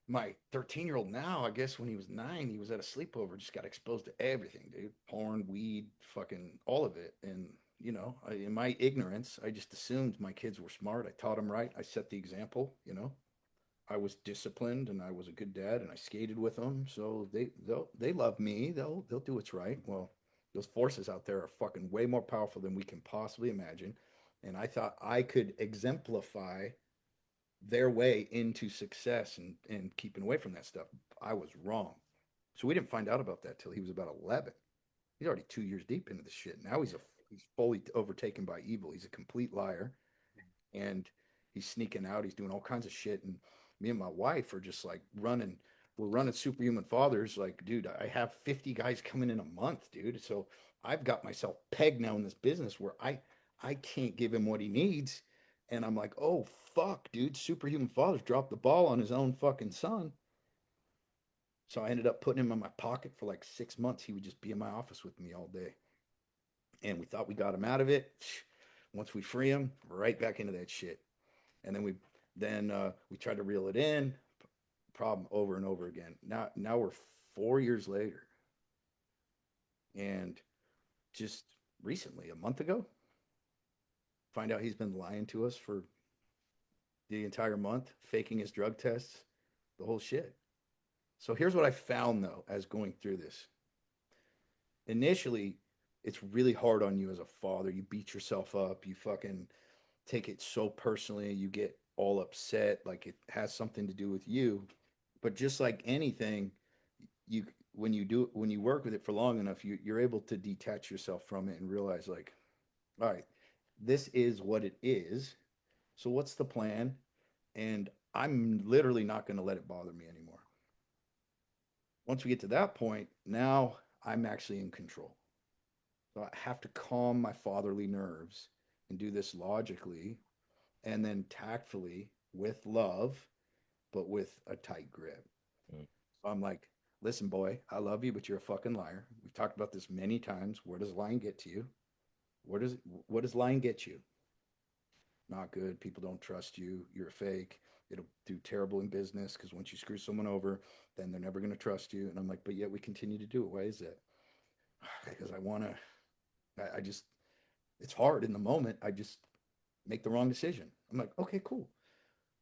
my 13-year-old now, I guess when he was 9, he was at a sleepover, just got exposed to everything, dude. Porn, weed, fucking all of it. And, in my ignorance, I just assumed my kids were smart. I taught them right. I set the example. I was disciplined and I was a good dad and I skated with them. So they love me. They'll do what's right. Well, those forces out there are fucking way more powerful than we can possibly imagine. And I thought I could exemplify their way into success and keeping away from that stuff. I was wrong. So we didn't find out about that till he was about 11. He's already 2 years deep into this shit. Now he's fully overtaken by evil. He's a complete liar, and he's sneaking out. He's doing all kinds of shit. And me and my wife are just like running. We're running Superhuman Fathers. Like, dude, I have 50 guys coming in a month, dude. So I've got myself pegged now in this business where I can't give him what he needs. And I'm like, oh fuck, dude, Superhuman Fathers dropped the ball on his own fucking son. So I ended up putting him in my pocket for like 6 months. He would just be in my office with me all day. And we thought we got him out of it. Once we free him, right back into that shit. And then we tried to reel it in. Problem over and over again. Now we're 4 years later, and just recently, a month ago, find out he's been lying to us for the entire month, faking his drug tests, the whole shit. So here's what I found though, as going through this. Initially, it's really hard on you as a father. You beat yourself up. You fucking take it so personally. You get all upset, like it has something to do with you. But just like anything, you when you work with it for long enough, you're able to detach yourself from it and realize, like, all right, this is what it is. So what's the plan? And I'm literally not going to let it bother me anymore. Once we get to that point, now I'm actually in control. So I have to calm my fatherly nerves and do this logically and then tactfully with love, but with a tight grip. Mm. So I'm like, listen, boy, I love you, but you're a fucking liar. We've talked about this many times. Where does lying get to you? What does lying get you? Not good. People don't trust you. You're a fake. It'll do terrible in business because once you screw someone over, then they're never going to trust you. And I'm like, but yet we continue to do it. Why is that? Because I want to, I just, it's hard in the moment. I just make the wrong decision. I'm like, okay, cool.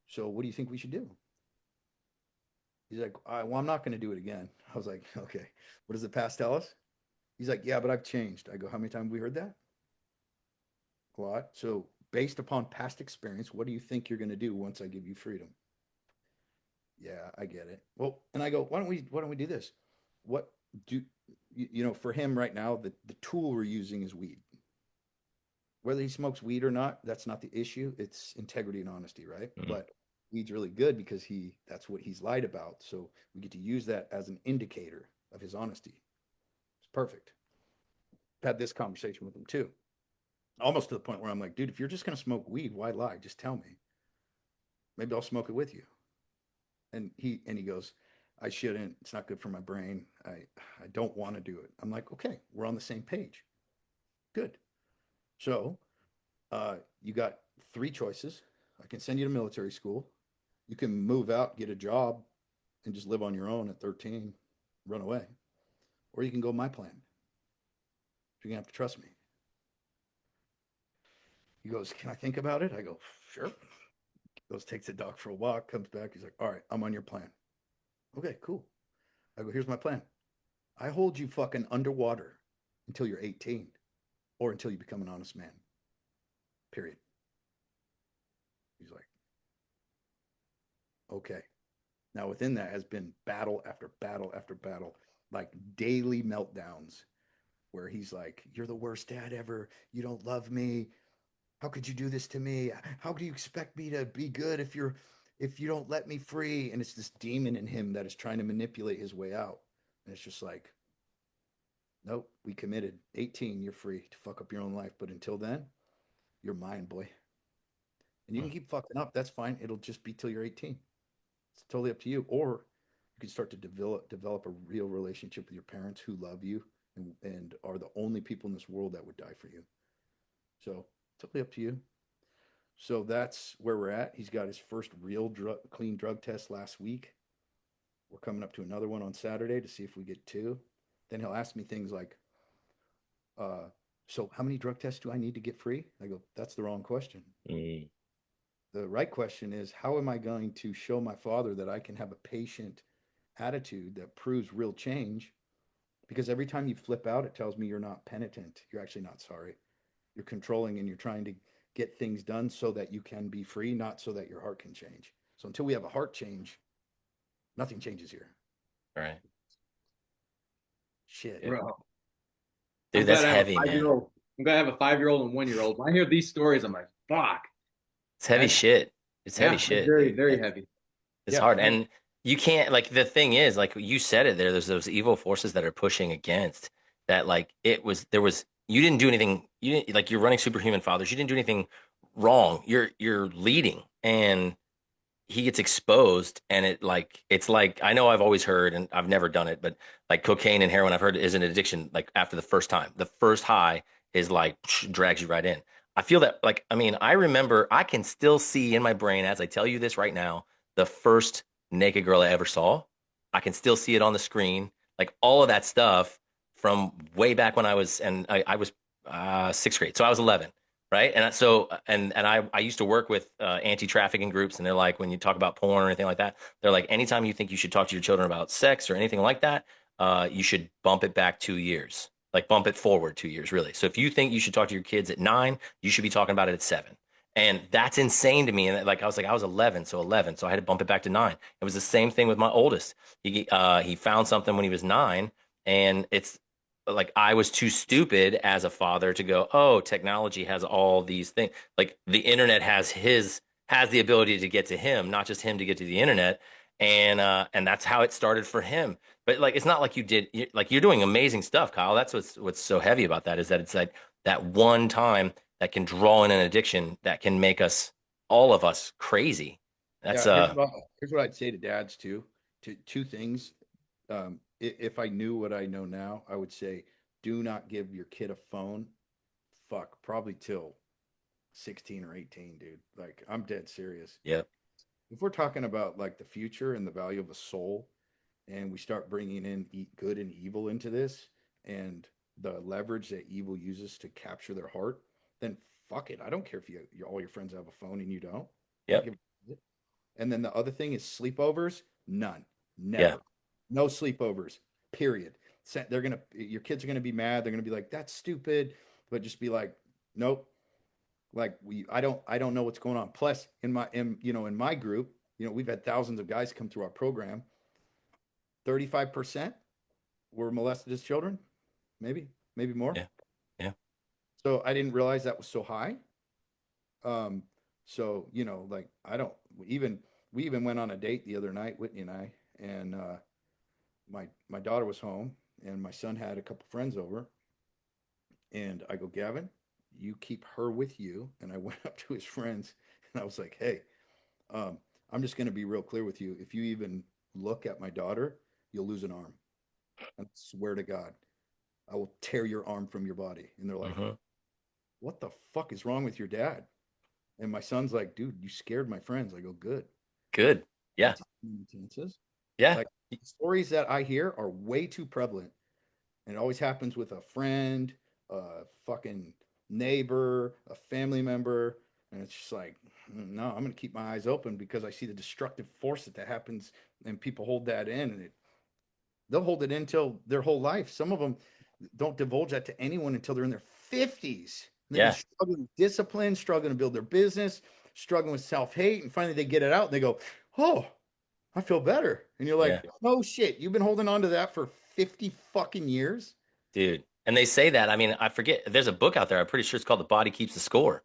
So what do you think we should do? He's like, well, I'm not going to do it again. I was like, okay, what does the past tell us? He's like, yeah, but I've changed. I go, how many times have we heard that? A lot. So based upon past experience, what do you think you're going to do once I give you freedom? Yeah, I get it. Well, and I go, why don't we do this? What do for him right now, the tool we're using is weed. Whether he smokes weed or not, that's not the issue. It's integrity and honesty, right? Mm. But weed's really good because that's what he's lied about. So we get to use that as an indicator of his honesty. It's perfect. I've had this conversation with him too. Almost to the point where I'm like, dude, if you're just gonna smoke weed, why lie? Just tell me. Maybe I'll smoke it with you. And he goes, I shouldn't. It's not good for my brain. I don't want to do it. I'm like, okay, we're on the same page. Good. So you got three choices. I can send you to military school. You can move out, get a job, and just live on your own at 13, run away. Or you can go my plan. You're gonna have to trust me. He goes, can I think about it? I go, sure. Goes, takes the dog for a walk, comes back. He's like, all right, I'm on your plan. Okay, cool. I go, here's my plan. I hold you fucking underwater until you're 18 or until you become an honest man. Period. He's like, okay. Now, within that has been battle after battle after battle, like daily meltdowns where he's like, you're the worst dad ever. You don't love me. How could you do this to me? How do you expect me to be good if you don't let me free? And it's this demon in him that is trying to manipulate his way out. And it's just like, nope, we committed. 18, you're free to fuck up your own life. But until then, you're mine, boy. And you can keep fucking up. That's fine. It'll just be till you're 18. It's totally up to you. Or you can start to develop a real relationship with your parents who love you and are the only people in this world that would die for you. So totally up to you. So that's where we're at. He's got his first real clean drug test last week. We're coming up to another one on Saturday to see if we get two. Then he'll ask me things like, so how many drug tests do I need to get free? I go, that's the wrong question. Mm. The right question is, how am I going to show my father that I can have a patient attitude that proves real change? Because every time you flip out, it tells me you're not penitent. You're actually not sorry. You're controlling and you're trying to get things done so that you can be free, not so that your heart can change. So until we have a heart change, nothing changes here. Right. Shit. Bro. Dude, that's heavy, man. I'm glad I have a 5-year-old and 1-year-old. When I hear these stories, I'm like, fuck. It's heavy shit. It's heavy Yeah, shit. very, Dude. very heavy. It's Yeah. hard. And you can't, like, the thing is, like you said it there, there's those evil forces that are pushing against that. Like, you didn't do anything. You didn't, like, you're running Superhuman Fathers. You didn't do anything wrong. You're leading. And he gets exposed, and it's like, I know I've always heard, and I've never done it, but like cocaine and heroin, I've heard is an addiction, like after the first time. The first high is like drags you right in. I feel that like I mean, I remember I can still see in my brain as I tell you this right now, the first naked girl I ever saw. I can still see it on the screen, like all of that stuff from way back when I was sixth grade, so I was 11, right? And so and I used to work with anti-trafficking groups, and they're like when you talk about porn or anything like that, they're like anytime you think you should talk to your children about sex or anything like that, you should bump it back 2 years, like bump it forward 2 years, really. So if you think you should talk to your kids at 9, you should be talking about it at 7. And that's insane to me. And like I was 11, so 11, so I had to bump it back to 9. It was the same thing with my oldest. He found something when he was 9, and it's like I was too stupid as a father to go, oh, technology has all these things. Like the internet has the ability to get to him, not just him to get to the internet. And that's how it started for him. But like it's not like like you're doing amazing stuff, Kyle. That's what's so heavy about that is that it's like that one time that can draw in an addiction that can make us all of us crazy. That's Yeah, here's what I'd say to dads too. Two things. If I knew what I know now, I would say do not give your kid a phone. Fuck, probably till 16 or 18, dude. Like I'm dead serious. yeah, If we're talking about like the future and the value of a soul, and we start bringing in good and evil into this, and the leverage that evil uses to capture their heart, then fuck it. I don't care if all your friends have a phone and you don't. I don't yep, give a shit. And then the other thing is sleepovers. None. yeah, Never. No sleepovers. Period. Your kids are gonna be mad. They're gonna be like, "That's stupid," but just be like, "Nope." Like I don't know what's going on. Plus, in my group, we've had thousands of guys come through our program. 35% were molested as children, maybe more. yeah, yeah, So I didn't realize that was so high. Um, so like I don't even we even went on a date the other night, Whitney and I, and my daughter was home, and my son had a couple friends over, and I go, Gavin, you keep her with you, and I went up to his friends, and I was like, hey, um, I'm just going to be real clear with you. If you even look at my daughter, you'll lose an arm. I swear to God, I will tear your arm from your body. And they're like, hmm what the fuck is wrong with your dad? And my son's like, dude, you scared my friends. I go, good. good, yeah, Chances. yeah, Like stories that I hear are way too prevalent. And it always happens with a friend, a fucking neighbor, a family member. And it's just like, no, I'm going to keep my eyes open because I see the destructive force that happens and people hold that in and they'll hold it in until their whole life. Some of them don't divulge that to anyone until they're in their 50s. And they've been yeah, struggling with discipline, struggling to build their business, struggling with self hate. And finally they get it out and they go, oh, I feel better. And you're yeah. like, no shit. You've been holding on to that for 50 fucking years. Dude. And they say that. I mean, I forget. There's a book out there. I'm pretty sure it's called The Body Keeps the Score.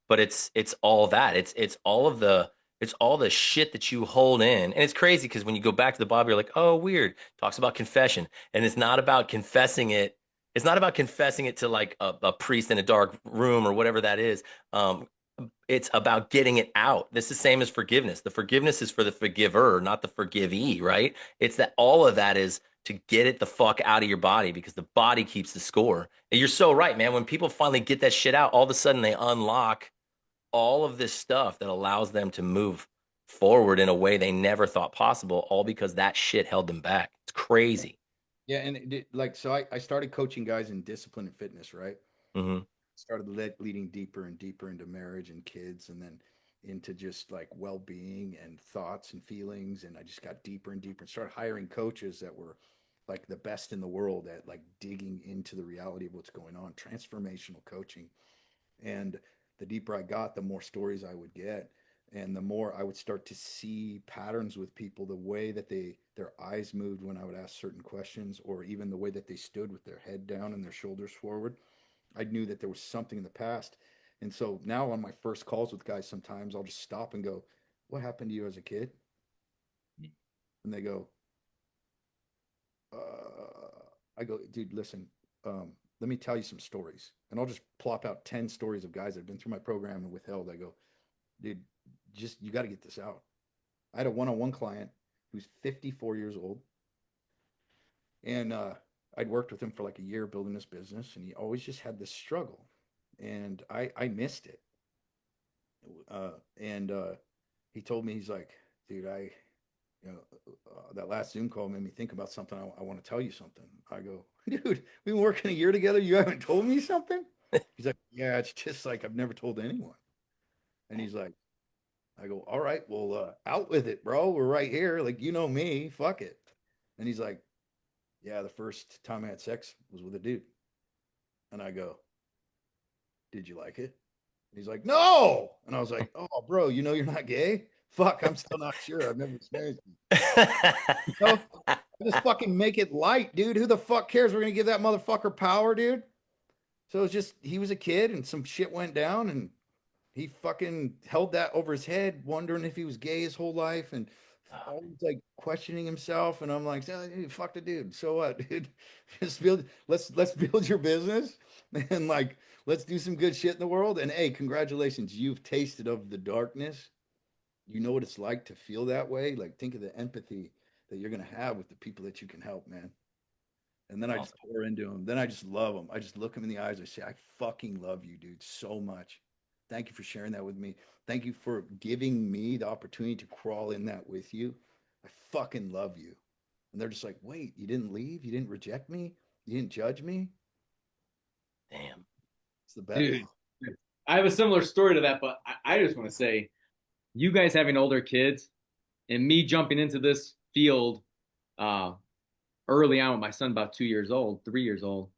But it's all that. It's all the shit that you hold in. And it's crazy because when you go back to the Bible, you're like, oh, weird. Talks about confession. And it's not about confessing it. It's not about confessing it to like a priest in a dark room or whatever that is. Um, it's about getting it out. This is the same as forgiveness. The forgiveness is for the forgiver, not the forgivee, right? It's that all of that is to get it the fuck out of your body because the body keeps the score. And you're so right, man. When people finally get that shit out, all of a sudden they unlock all of this stuff that allows them to move forward in a way they never thought possible, all because that shit held them back. It's crazy. Yeah. And like, so I started coaching guys in discipline and fitness, right? Hmm Started leading deeper and deeper into marriage and kids and then into just like well-being and thoughts and feelings. And I just got deeper and deeper and started hiring coaches that were like the best in the world at like digging into the reality of what's going on, transformational coaching. And the deeper I got, the more stories I would get. And the more I would start to see patterns with people, the way that their eyes moved when I would ask certain questions, or even the way that they stood with their head down and their shoulders forward. I knew that there was something in the past. And so now on my first calls with guys, sometimes I'll just stop and go, what happened to you as a kid? And they go, I go, dude, listen, let me tell you some stories. And I'll just plop out 10 stories of guys that have been through my program and withheld. I go, dude, just, you got to get this out. I had a one-on-one client who's 54 years old. And I'd worked with him for like a year building this business, and he always just had this struggle, and I missed it. And he told me, he's like, dude, that last Zoom call made me think about something. I want to tell you something. I go, dude, we've been working a year together. You haven't told me something? He's like, yeah, it's just like I've never told anyone. And he's like, I go, all right, well, out with it, bro. We're right here. Like, you know me, fuck it. And he's like, yeah, the first time I had sex was with a dude. And I go, did you like it? And he's like, no. And I was like, oh, bro, you know you're not gay? Fuck, I'm still not sure. I've never experienced it. So just fucking make it light, dude. Who the fuck cares? We're gonna give that motherfucker power, dude. So it's just he was a kid and some shit went down and he fucking held that over his head, wondering if he was gay his whole life and always like questioning himself. And I'm like, oh, dude, fuck the dude. So what, dude? Just build. Let's build your business and like let's do some good shit in the world. And hey, congratulations, you've tasted of the darkness. You know what it's like to feel that way. Like think of the empathy that you're gonna have with the people that you can help, man. And then I just pour into them. Then I just love them. I just look them in the eyes. I say, I fucking love you, dude, so much. Thank you for sharing that with me. Thank you for giving me the opportunity to crawl in that with you. I fucking love you. And they're just like, wait, you didn't leave? You didn't reject me? You didn't judge me? Damn. It's the best. Dude, I have a similar story to that, but I just want to say, you guys having older kids and me jumping into this field uh, early on with my son, about 2 years old, 3 years old.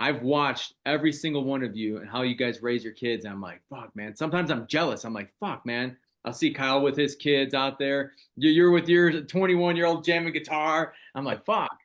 I've watched every single one of you and how you guys raise your kids. And I'm like, fuck, man. Sometimes I'm jealous. I'm like, fuck, man. I'll see Kyle with his kids out there. You're with your 21-year-old jamming guitar. I'm like, fuck,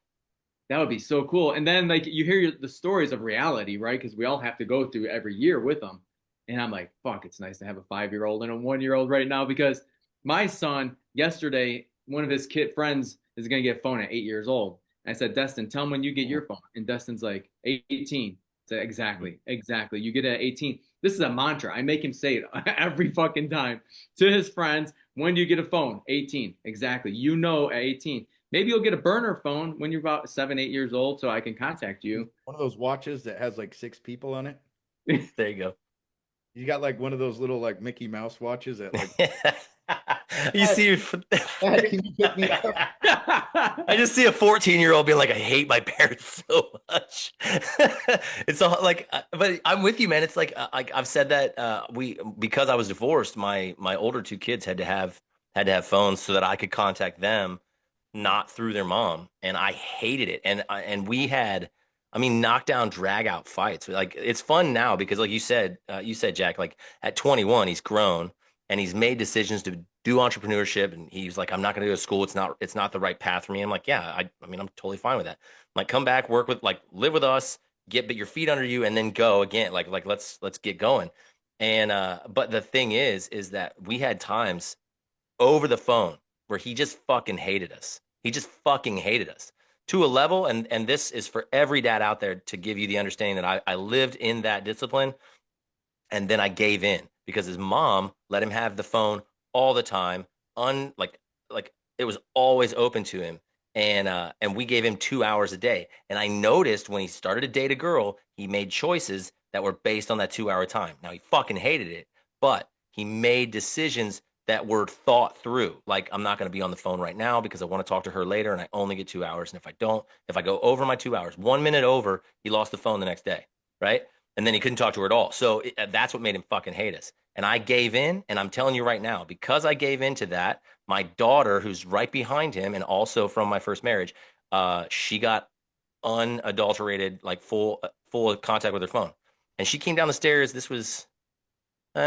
that would be so cool. And then like you hear the stories of reality, right? Because we all have to go through every year with them. And I'm like, fuck, it's nice to have a 5-year-old and a 1-year-old right now because my son yesterday, one of his kid friends is gonna get a phone at 8 years old. I said, Destin, tell him when you get your phone. And Destin's like, 18. I said, exactly, exactly. You get it at 18. This is a mantra. I make him say it every fucking time to his friends. When do you get a phone? 18. Exactly. You know at 18. Maybe you'll get a burner phone when you're about 7, 8 years old so I can contact you. One of those watches that has like 6 people on it. There you go. You got like one of those little like Mickey Mouse watches that like You see, Dad, can you pick me up? I just see a 14-year-old being like, I hate my parents so much. It's all like, but I'm with you, man. It's like I've said that because I was divorced, my older 2 kids had to have phones so that I could contact them, not through their mom, and I hated it. And we had, I mean, knockdown, drag out fights. Like it's fun now because, like you said, Jack, like at 21, he's grown and he's made decisions to do entrepreneurship. And he's like, I'm not going to go to school. It's not the right path for me. I'm like, yeah, I mean, I'm totally fine with that. I'm like, come back, work with, like, live with us, get your feet under you, and then go again. Like let's get going. And but the thing is that we had times over the phone where he just fucking hated us. He just fucking hated us to a level. And this is for every dad out there to give you the understanding that I lived in that discipline and then I gave in because his mom let him have the phone all the time, like it was always open to him. And we gave him 2 hours a day. And I noticed when he started to date a girl, he made choices that were based on that 2 hour time. Now he fucking hated it, but he made decisions that were thought through. Like, I'm not going to be on the phone right now because I want to talk to her later and I only get 2 hours. And if I go over my 2 hours, 1 minute over, he lost the phone the next day. Right. And then he couldn't talk to her at all. So that's what made him fucking hate us. And I gave in. And I'm telling you right now, because I gave in to that, my daughter, who's right behind him and also from my first marriage, she got unadulterated, like full contact with her phone. And she came down the stairs. This was,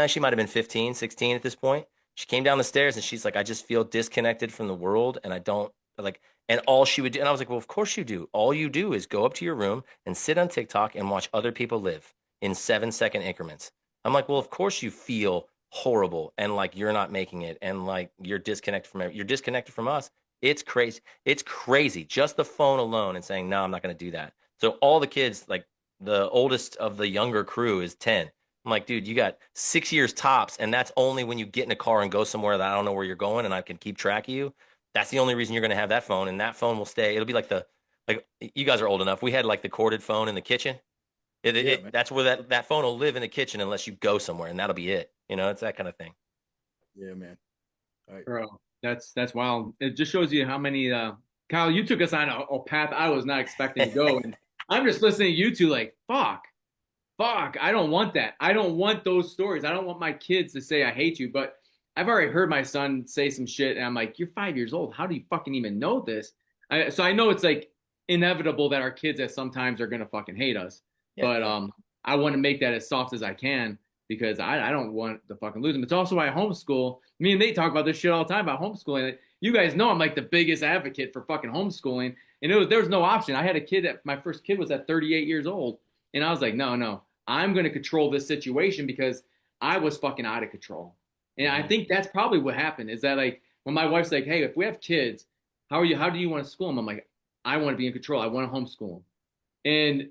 she might have been 15, 16 at this point. She came down the stairs and she's like, I just feel disconnected from the world. And I don't like, and all she would do, and I was like, well, of course you do. All you do is go up to your room and sit on TikTok and watch other people live in 7-second increments. I'm like, well, of course you feel horrible and like you're not making it and like you're disconnected from us. It's crazy. It's crazy. Just the phone alone and saying, no, I'm not going to do that. So all the kids, like the oldest of the younger crew is 10. I'm like, dude, you got 6 years tops, and that's only when you get in a car and go somewhere that I don't know where you're going and I can keep track of you. That's the only reason you're going to have that phone, and that phone will stay. It'll be like Like you guys are old enough. We had like the corded phone in the kitchen. Yeah, man. That's where that phone will live in the kitchen unless you go somewhere, and that'll be it. You know, it's that kind of thing. Yeah, man. I, Bro, that's wild. It just shows you how many Kyle, you took us on a path I was not expecting to go. And I'm just listening to you two like, fuck, I don't want that. I don't want those stories. I don't want my kids to say I hate you. But I've already heard my son say some shit, and I'm like, you're 5 years old. How do you fucking even know this? So I know it's like inevitable that our kids at sometimes are gonna fucking hate us. Yeah. But I want to make that as soft as I can because I don't want to fucking lose them. It's also why I homeschool. Me and Nate talk about this shit all the time about homeschooling. You guys know I'm like the biggest advocate for fucking homeschooling, and there was no option. I had a kid that my first kid was at 38 years old, and I was like, no, I'm going to control this situation because I was fucking out of control. And I think that's probably what happened is that like when my wife's like, hey, if we have kids, how do you want to school them? I'm like, I want to be in control. I want to homeschool them. And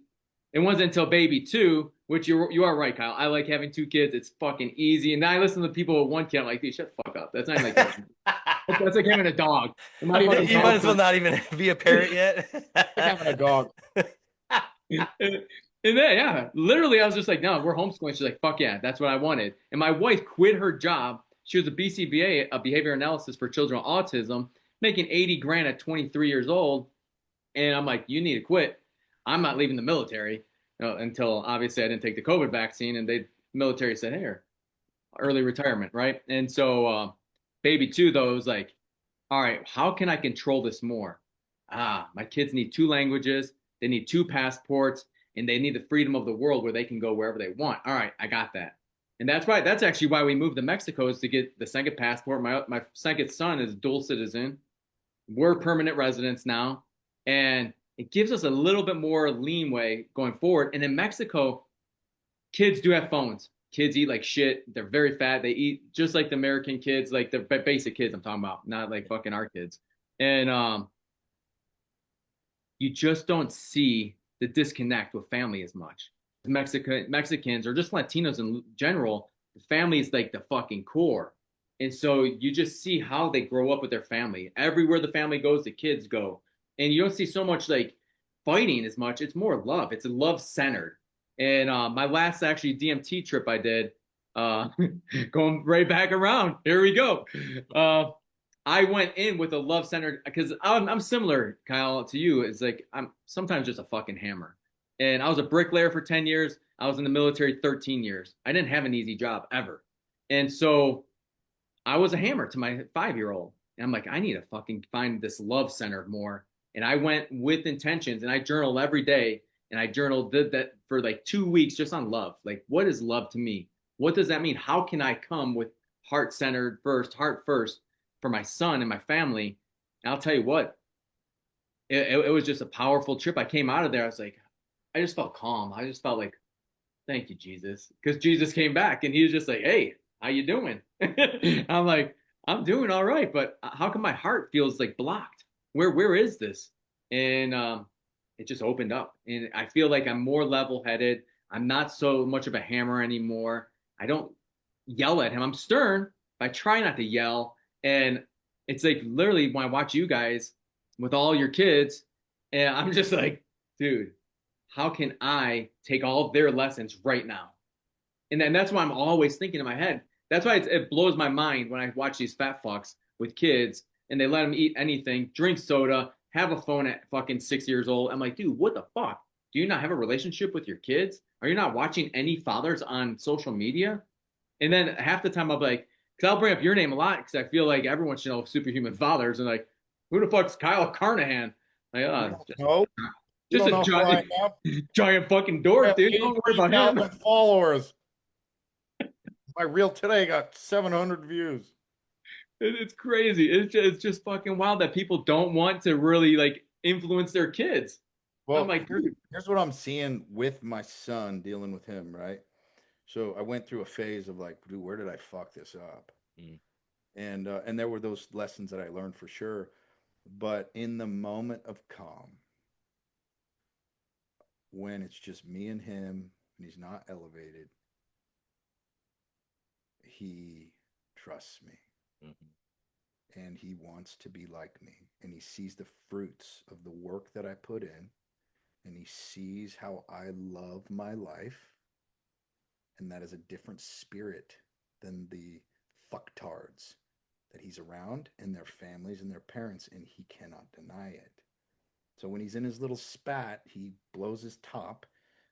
it wasn't until baby two, which you are right, Kyle. I like having two kids. It's fucking easy. And then I listen to people with one kid. I'm like, dude, shut the fuck up. That's not like that's like having a dog. You might as well not even be a parent yet. like having a dog. And then, yeah, literally, I was just like, no, we're homeschooling. She's like, fuck yeah, that's what I wanted. And my wife quit her job. She was a BCBA, a behavior analysis for children with autism, making 80 grand at 23 years old. And I'm like, you need to quit. I'm not leaving the military until obviously I didn't take the COVID vaccine. And the military said, here, early retirement, right? And so, baby two, though, was like, all right, how can I control this more? My kids need two languages, they need two passports, and they need the freedom of the world where they can go wherever they want. All right, I got that. And that's actually why we moved to Mexico is to get the second passport. My second son is dual citizen. We're permanent residents now. And it gives us a little bit more leeway going forward. And in Mexico, kids do have phones. Kids eat like shit. They're very fat. They eat just like the American kids, like the basic kids I'm talking about, not like fucking our kids. And you just don't see the disconnect with family as much. Mexicans or just Latinos in general, the family is like the fucking core. And so you just see how they grow up with their family. Everywhere the family goes, the kids go. And you don't see so much like fighting as much. It's more love. It's love centered. And my last actually DMT trip I did, going right back around. Here we go. I went in with a love centered because I'm similar, Kyle, to you. It's like I'm sometimes just a fucking hammer. And I was a bricklayer for 10 years. I was in the military 13 years. I didn't have an easy job ever. And so I was a hammer to my 5-year-old. And I'm like, I need to fucking find this love center more. And I went with intentions and I journaled every day. And I did that for like 2 weeks just on love. Like, what is love to me? What does that mean? How can I come with heart first for my son and my family? And I'll tell you what, it was just a powerful trip. I came out of there. I was like, I just felt calm. I just felt like, thank you, Jesus. Because Jesus came back and he was just like, hey, how you doing? I'm like, I'm doing all right. But how come my heart feels like blocked? Where is this? And it just opened up. And I feel like I'm more level headed. I'm not so much of a hammer anymore. I don't yell at him. I'm stern. I try not to yell. And it's like literally when I watch you guys with all your kids, and I'm just like, dude, how can I take all of their lessons right now? And then that's why I'm always thinking in my head. That's why it blows my mind when I watch these fat fucks with kids and they let them eat anything, drink soda, have a phone at fucking 6 years old. I'm like, dude, what the fuck? Do you not have a relationship with your kids? Are you not watching any fathers on social media? And then half the time I'll be like, because I'll bring up your name a lot because I feel like everyone should know superhuman fathers. And like, who the fuck's Kyle Carnohan? Like, No, you just don't a know who I am. giant fucking dork, dude. Don't worry about him. 83,000 followers. My reel today got 700 views. It's crazy. It's just fucking wild that people don't want to really like influence their kids. Well, I'm like, here's what I'm seeing with my son dealing with him, right? So I went through a phase of like, dude, where did I fuck this up? Mm. And there were those lessons that I learned for sure. But in the moment of calm, when it's just me and him and he's not elevated, he trusts me. Mhm. and he wants to be like me. And he sees the fruits of the work that I put in, and he sees how I love my life, and that is a different spirit than the fucktards that he's around and their families and their parents, and he cannot deny it. So when he's in his little spat, he blows his top,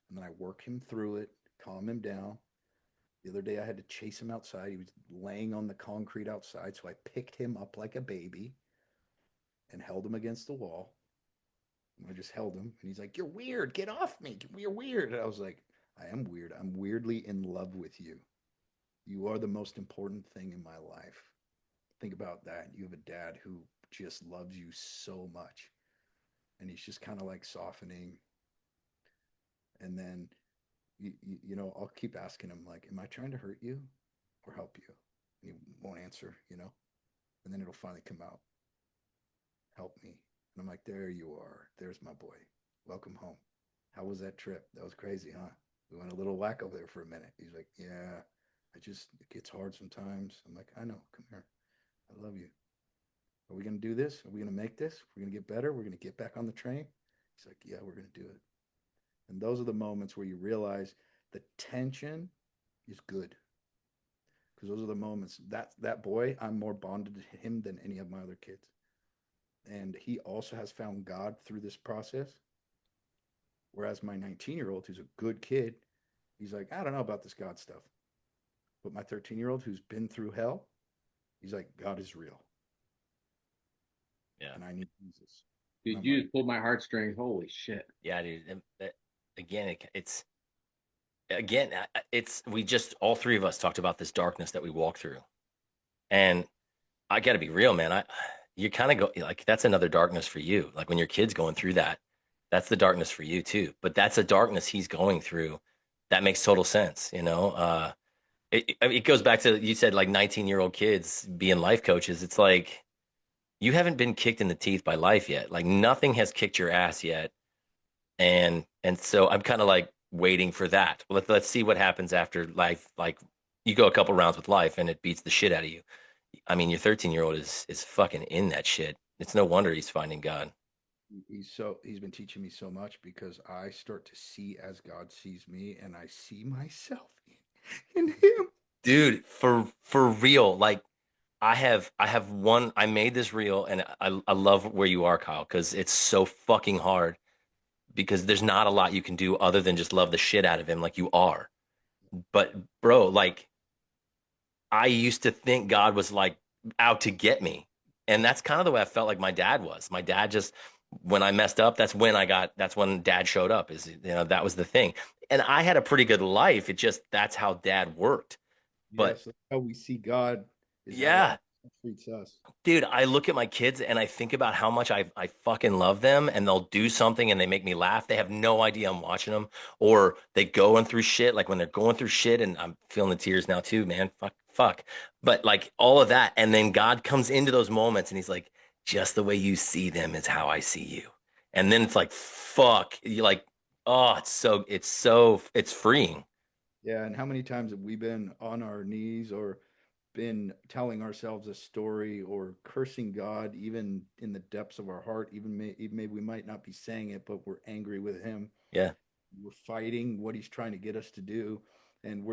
and then I work him through it, calm him down. The other day I had to chase him outside. He was laying on the concrete outside, so I picked him up like a baby and held him against the wall. I just held him, and he's like, "You're weird. Get off me. You're weird." And I was like, "I am weird. I'm weirdly in love with you. You are the most important thing in my life." Think about that. You have a dad who just loves you so much, and he's just kind of like softening. And then, I'll keep asking him, like, "Am I trying to hurt you or help you?" And he won't answer. And then it'll finally come out, "Help me." And I'm like, "There you are. There's my boy. Welcome home. How was that trip? That was crazy, huh? We went a little wacko there for a minute." He's like, "Yeah, it gets hard sometimes." I'm like, "I know. Come here. I love you. Are we going to do this? Are we going to make this? We're going to get better. We're going to get back on the train." He's like, "Yeah, we're going to do it." And those are the moments where you realize the tension is good, because those are the moments that boy, I'm more bonded to him than any of my other kids. And he also has found God through this process. Whereas my 19-year-old, who's a good kid, he's like, "I don't know about this God stuff." But my 13-year-old, who's been through hell, he's like, "God is real, Yeah. and I need Jesus." And Dude, I'm you like, just pulled my heartstrings. Holy shit. Yeah, dude. Again, it's again, it's we just all three of us talked about this darkness that we walk through, and I got to be real, man. You kind of go like that's another darkness for you. Like when your kid's going through that, that's the darkness for you too. But that's a darkness he's going through. That makes total sense, you know. It goes back to you said like 19-year-old kids being life coaches. It's like you haven't been kicked in the teeth by life yet. Like nothing has kicked your ass yet, and so I'm kind of like waiting for that. Let's see what happens after life. Like you go a couple rounds with life and it beats the shit out of you. I mean, your 13-year-old is fucking in that shit. It's no wonder he's finding God. he's been teaching me so much, because I start to see as God sees me, and I see myself in him. Dude, for real. Like I have one I made this reel and I love where you are, Kyle, because it's so fucking hard because there's not a lot you can do other than just love the shit out of him like you are. But bro, like I used to think God was like out to get me. And that's kind of the way I felt like my dad was. My dad just, when I messed up, that's when dad showed up, that was the thing. And I had a pretty good life. It just, that's how dad worked. But Yes, that's how we see God, is how yeah, God treats us. dude, I look at my kids and I think about how much I fucking love them and they'll do something and they make me laugh. They have no idea I'm watching them or they going through shit. Like when they're going through shit and I'm feeling the tears now too, man. Fuck, fuck. But like all of that. And then God comes into those moments and he's like, just the way you see them is how I see you. And then it's like, fuck. You like, oh, it's freeing. Yeah, and how many times have we been on our knees, or been telling ourselves a story, or cursing God even in the depths of our heart? Even maybe we might not be saying it, but we're angry with him. Yeah. We're fighting what he's trying to get us to do. And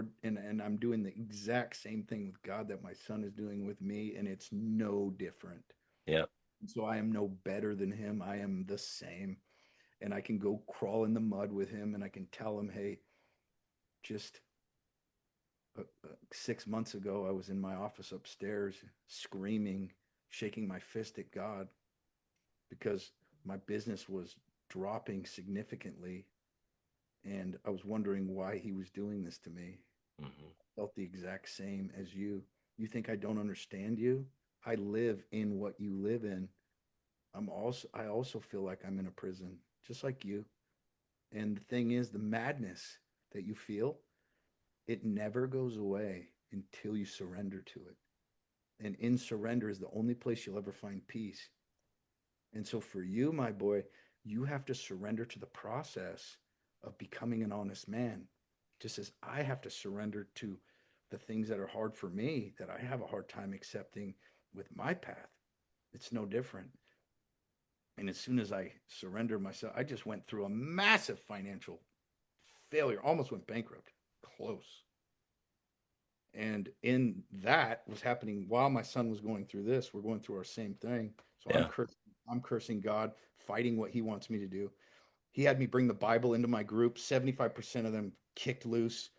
I'm doing the exact same thing with God that my son is doing with me, and it's no different. Yeah. So I am no better than him. I am the same. And I can go crawl in the mud with him, and I can tell him, "Hey, just 6 months ago, I was in my office upstairs screaming, shaking my fist at God, because my business was dropping significantly. And I was wondering why he was doing this to me. Hmm. Felt the exact same as you. You think I don't understand you? I live in what you live in. I also feel like I'm in a prison, just like you. And the thing is, the madness that you feel, it never goes away until you surrender to it. And in surrender is the only place you'll ever find peace. And so for you, my boy, you have to surrender to the process of becoming an honest man, just as I have to surrender to the things that are hard for me, that I have a hard time accepting with my path. It's no different. And as soon as I surrendered myself, I just went through a massive financial failure, almost went bankrupt, close. And in that was happening while my son was going through this. We're going through our same thing. So Yeah. I'm cursing God, fighting what he wants me to do. He had me bring the Bible into my group. 75% of them kicked loose.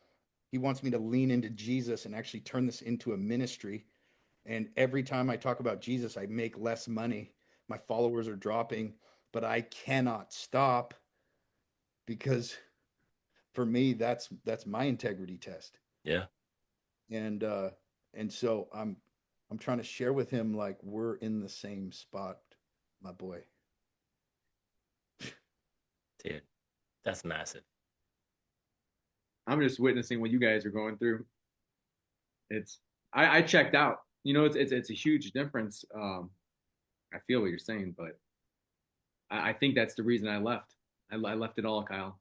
He wants me to lean into Jesus and actually turn this into a ministry. And every time I talk about Jesus, I make less money. My followers are dropping, but I cannot stop because for me, that's my integrity test. Yeah. And so I'm trying to share with him like we're in the same spot, my boy. Dude, that's massive. I'm just witnessing what you guys are going through. It's I checked out. You know, it's a huge difference. I feel what you're saying, but I think that's the reason I left. I left it all, Kyle.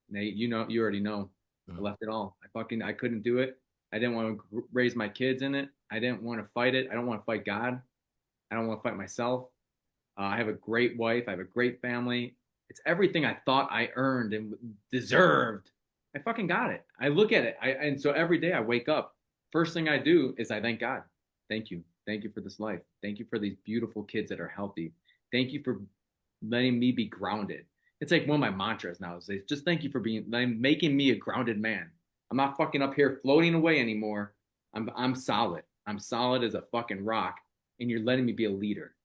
Nate, you already know. I Mhm. left it all. I couldn't do it. I didn't want to raise my kids in it. I didn't want to fight it. I don't want to fight God. I don't want to fight myself. I have a great wife. I have a great family. It's everything I thought I earned and deserved. I fucking got it. I look at it. And so every day I wake up. First thing I do is I thank God. Thank you. Thank you for this life. Thank you for these beautiful kids that are healthy. Thank you for letting me be grounded. It's like one of my mantras now is just thank you for making me a grounded man. I'm not fucking up here floating away anymore. I'm solid. I'm solid as a fucking rock, and you're letting me be a leader.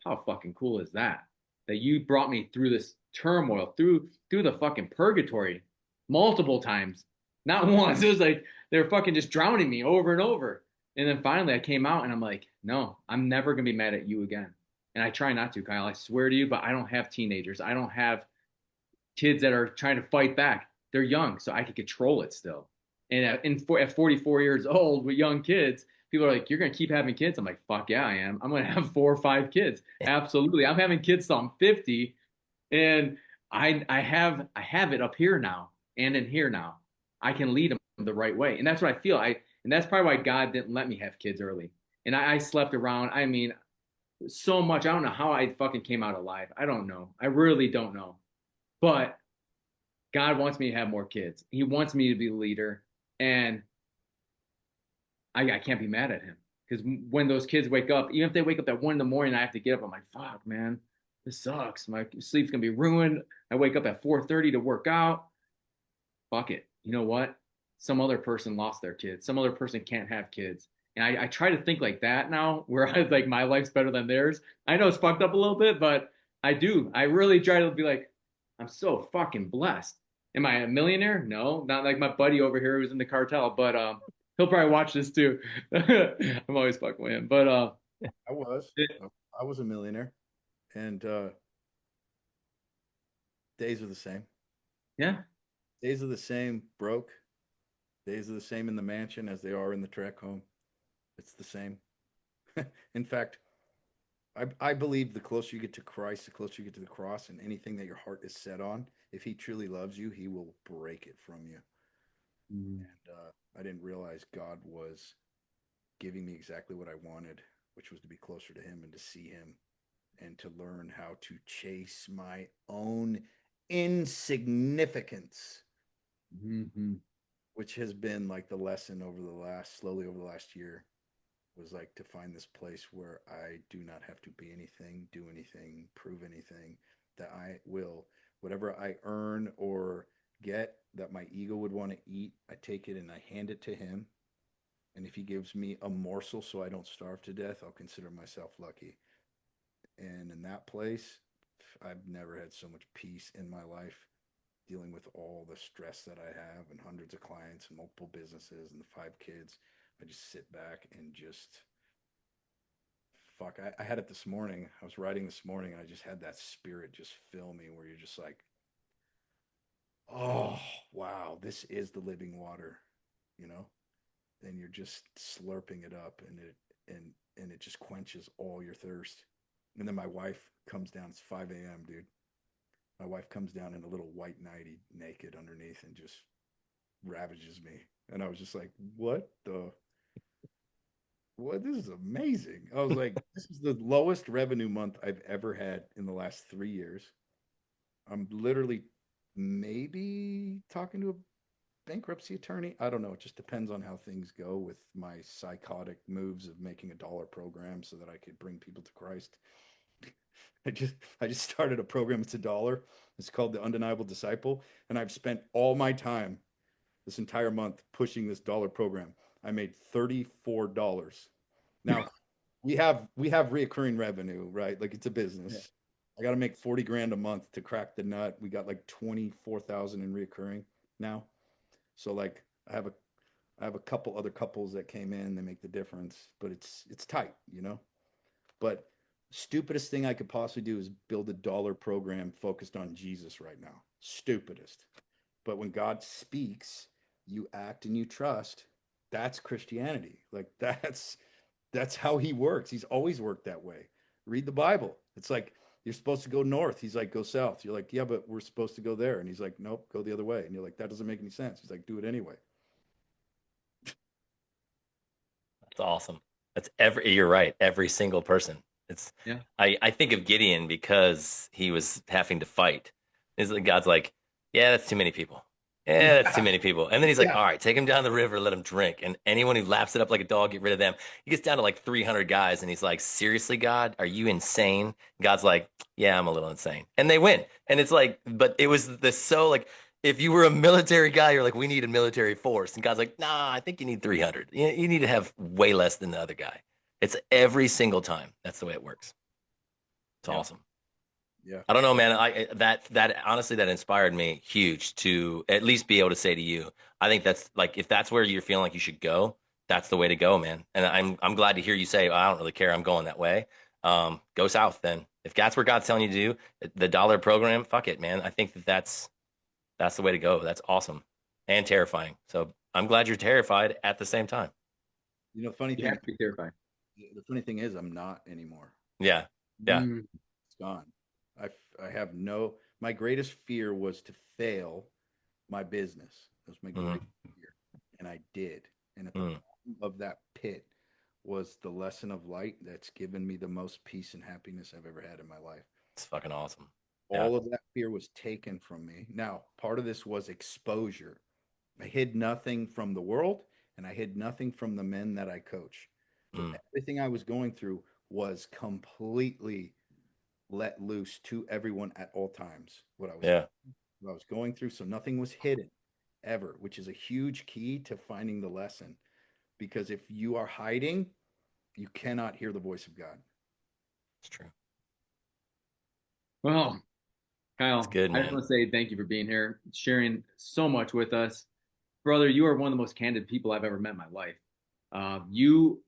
How fucking cool is that? That you brought me through this turmoil, through the fucking purgatory multiple times. Not once. It was like they were fucking just drowning me over and over. And then finally I came out and I'm like, no, I'm never gonna be mad at you again. And I try not to, Kyle. I swear to you, but I don't have teenagers. I don't have kids that are trying to fight back. They're young, so I can control it still. And at 44 years old with young kids, people are like, "You're gonna keep having kids?" I'm like, "Fuck yeah, I am. I'm gonna have 4 or 5 kids. Absolutely. I'm having kids till I'm 50, and I have it up here now and in here now. I can lead them the right way, and that's what I feel. And that's probably why God didn't let me have kids early. And I slept around. I mean, so much. I don't know how I fucking came out alive. I don't know. I really don't know. But God wants me to have more kids. He wants me to be the leader, and I can't be mad at him because when those kids wake up, even if they wake up at 1 in the morning, I have to get up. I'm like, fuck, man, this sucks. My sleep's gonna be ruined. I wake up at 4:30 to work out. Fuck it. You know what? Some other person lost their kids. Some other person can't have kids. And I try to think like that now, where I like my life's better than theirs. I know it's fucked up a little bit, but I do. I really try to be like, I'm so fucking blessed. Am I a millionaire? No, not like my buddy over here who's in the cartel, but he'll probably watch this too. I'm always fucking with him. But I was. I was a millionaire. And days are the same. yeah. Days are the same broke. Days are the same in the mansion as they are in the track home. It's the same. In fact, I believe the closer you get to Christ, the closer you get to the cross, and anything that your heart is set on, if He truly loves you, He will break it from you. Mm. And I didn't realize God was giving me exactly what I wanted, which was to be closer to Him and to see Him and to learn how to chase my own insignificance, Mm-hmm. which has been like the lesson over the last, slowly over the last year, was like to find this place where I do not have to be anything, do anything, prove anything, that I will, whatever I earn or get that my ego would want to eat, I take it and I hand it to him. And if he gives me a morsel so I don't starve to death, I'll consider myself lucky. And in that place, I've never had so much peace in my life dealing with all the stress that I have and hundreds of clients and multiple businesses and the 5 kids. I just sit back and just fuck. I had it this morning. I was writing this morning and I just had that spirit just fill me where you're just like, oh, wow, this is the living water, you know? Then you're just slurping it up and it just quenches all your thirst. And then my wife comes down, it's 5 a.m., dude. My wife comes down in a little white nightie, naked underneath, and just ravages me. And I was just like, what the? Well, this is amazing. I was like, this is the lowest revenue month I've ever had in the last 3 years. I'm literally maybe talking to a bankruptcy attorney. I don't know. It just depends on how things go with my psychotic moves of making a dollar program so that I could bring people to Christ. I just started a program. It's $1. It's called the Undeniable Disciple, and I've spent all my time this entire month pushing this dollar program. I made $34. Now we have reoccurring revenue, right? Like it's a Yeah. business. I got to make 40 grand a month to crack the nut. We got like 24,000 in reoccurring now. So like I have a couple other couples that came in, they make the difference, but it's tight, you know? But stupidest thing I could possibly do is build a dollar program focused on Jesus right now. Stupidest. But when God speaks, you act and you trust. That's Christianity. Like that's how he works. He's always worked that way. Read the Bible. It's like you're supposed to go north. He's like, go south. You're like, yeah, but we're supposed to go there. And he's like, nope, go the other way. And you're like, that doesn't make any sense. He's like, do it anyway. That's awesome. You're right. Every single person. It's, Yeah. I think of Gideon because he was having to fight. God's like, yeah, that's too many people. Yeah, that's too Yeah. many people. And then he's like, Yeah. all right, take him down the river, let him drink. And anyone who laps it up like a dog, get rid of them. He gets down to like 300 guys and he's like, seriously, God, are you insane? God's like, yeah, I'm a little insane. And they win. And it's like, but it was this so like, if you were a military guy, you're like, we need a military force. And God's like, nah, I think you need 300. You need to have way less than the other guy. It's every single time. That's the way it works. It's Yeah. awesome. Yeah. I don't know, man. That honestly that inspired me huge to at least be able to say to you, I think that's like if that's where you're feeling like you should go, that's the way to go, man. And I'm glad to hear you say, I don't really care. I'm going that way. Go south then. If that's where God's telling you to do the dollar program, fuck it, man. I think that's the way to go. That's awesome and terrifying. So I'm glad you're terrified at the same time. You know, funny You thing, have to be terrified. the funny thing is I'm not anymore. Yeah. Yeah. Mm. It's gone. I have no, my greatest fear was to fail my business. That was my Mm, greatest fear. And I did. And at the mm. bottom of that pit was the lesson of light that's given me the most peace and happiness I've ever had in my life. It's fucking awesome. Yeah. All of that fear was taken from me. Now, part of this was exposure. I hid nothing from the world and I hid nothing from the men that I coach. So Mm, everything I was going through was completely let loose to everyone at all times. yeah. What I was going through, so nothing was hidden ever, which is a huge key to finding the lesson. Because if you are hiding, you cannot hear the voice of God. It's true. Well, It's Kyle, good, I just man. want to say thank you for being here, sharing so much with us. Brother, you are one of the most candid people I've ever met in my life. You,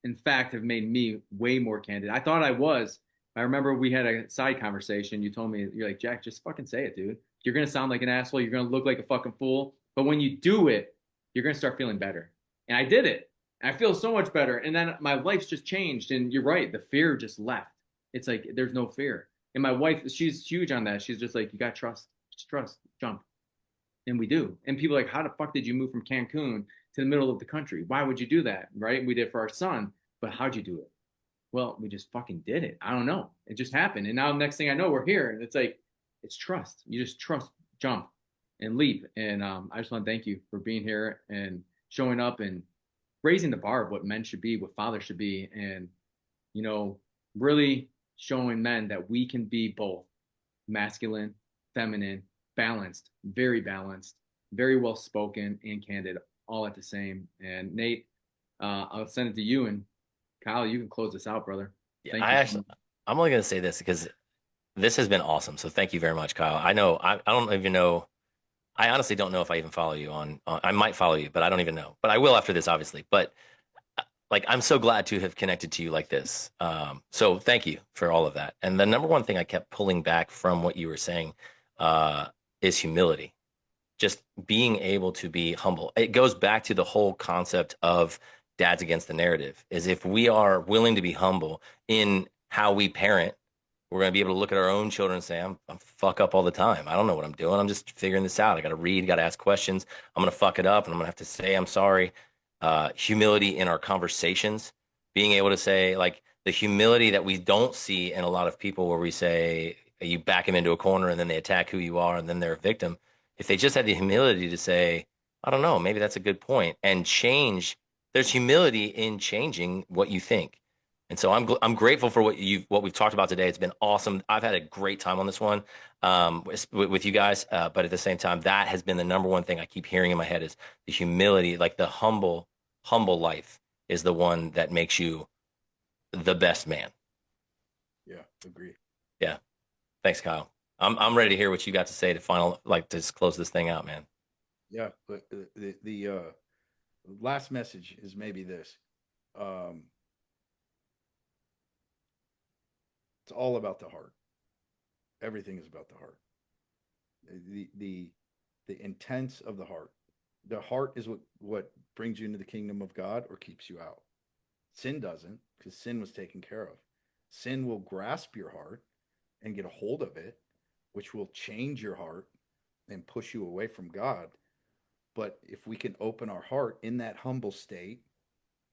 in fact, have made me way more candid. I thought I was. I remember we had a side conversation. You told me, you're like, Jack, just fucking say it, dude. You're going to sound like an asshole. You're going to look like a fucking fool. But when you do it, you're going to start feeling better. And I did it. And I feel so much better. And then my life's just changed. And you're right. The fear just left. It's like there's no fear. And my wife, she's huge on that. She's just like, you got to trust. Just trust. Jump. And we do. And people are like, how the fuck did you move from Cancun to the middle of the country? Why would you do that? Right? We did it for our son. But how'd you do it? Well, we just fucking did it. I don't know. It just happened. And now next thing I know, we're here. And it's like, it's trust. You just trust, jump and leap. And I just want to thank you for being here and showing up and raising the bar of what men should be, what fathers should be. And, you know, really showing men that we can be both masculine, feminine, balanced, very well spoken and candid all at the same. And Nate, I'll send it to you, and Kyle, you can close this out, brother. Yeah, Thank you so much. I'm only going to say this because this has been awesome. So thank you very much, Kyle. I don't even know. I honestly don't know if I even follow you I might follow you, but I don't even know. But I will after this, obviously. But like, I'm so glad to have connected to you like this. So thank you for all of that. And the number one thing I kept pulling back from what you were saying, is humility, just being able to be humble. It goes back to the whole concept of dads against the narrative is if we are willing to be humble in how we parent, we're going to be able to look at our own children and say, I'm fuck up all the time. I don't know what I'm doing. I'm just figuring this out. I got to read, got to ask questions. I'm going to fuck it up and I'm going to have to say, I'm sorry. humility in our conversations, being able to say like the humility that we don't see in a lot of people where we say you back them into a corner and then they attack who you are and then they're a victim. If they just had the humility to say, I don't know, maybe that's a good point and change, there's humility in changing what you think. And so I'm grateful for what we've talked about today. It's been awesome. I've had a great time on this one with you guys, but at the same time, that has been the number one thing I keep hearing in my head is the humility, like the humble life is the one that makes you the best man. Yeah, agree. Yeah. Thanks, Kyle. I'm ready to hear what you got to say to just close this thing out, man. Yeah, but the last message is maybe this. Um, it's all about the heart. Everything is about the heart. The the the intents of the heart. The heart is what brings you into the kingdom of God or keeps you out. Sin doesn't, because sin was taken care of. Sin will grasp your heart and get a hold of it, which will change your heart and push you away from God. But if we can open our heart in that humble state,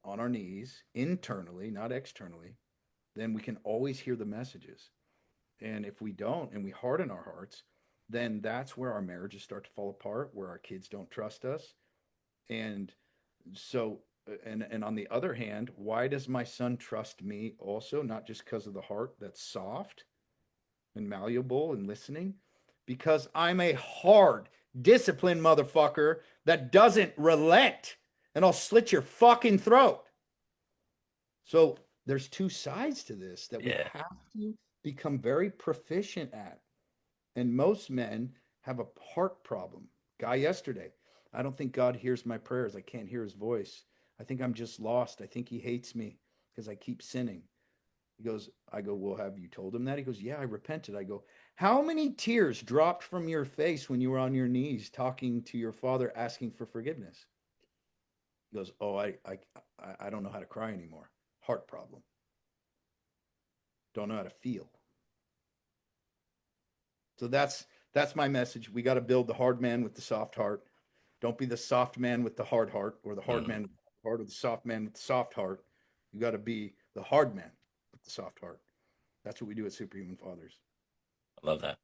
on our knees, internally, not externally, then we can always hear the messages. And if we don't and we harden our hearts, then that's where our marriages start to fall apart, where our kids don't trust us. And so, and on the other hand, why does my son trust me also? Not just because of the heart that's soft and malleable and listening, because I'm a hard, disciplined motherfucker that doesn't relent, and I'll slit your fucking throat. So there's two sides to this that we Yeah. have to become very proficient at. And most men have a heart problem. Guy yesterday, I don't think God hears my prayers. I can't hear his voice. I think I'm just lost. I think he hates me because I keep sinning. He goes, I go, well, have you told him that? He goes, yeah, I repented. I go, how many tears dropped from your face when you were on your knees talking to your father asking for forgiveness? He goes, oh, I don't know how to cry anymore. Heart problem. Don't know how to feel. So that's my message. We got to build the hard man with the soft heart. Don't be the soft man with the hard heart, or the hard Mhm. man with the heart, or the soft man with the soft heart. You got to be the hard man with the soft heart. That's what we do at Superhuman Fathers. I love that.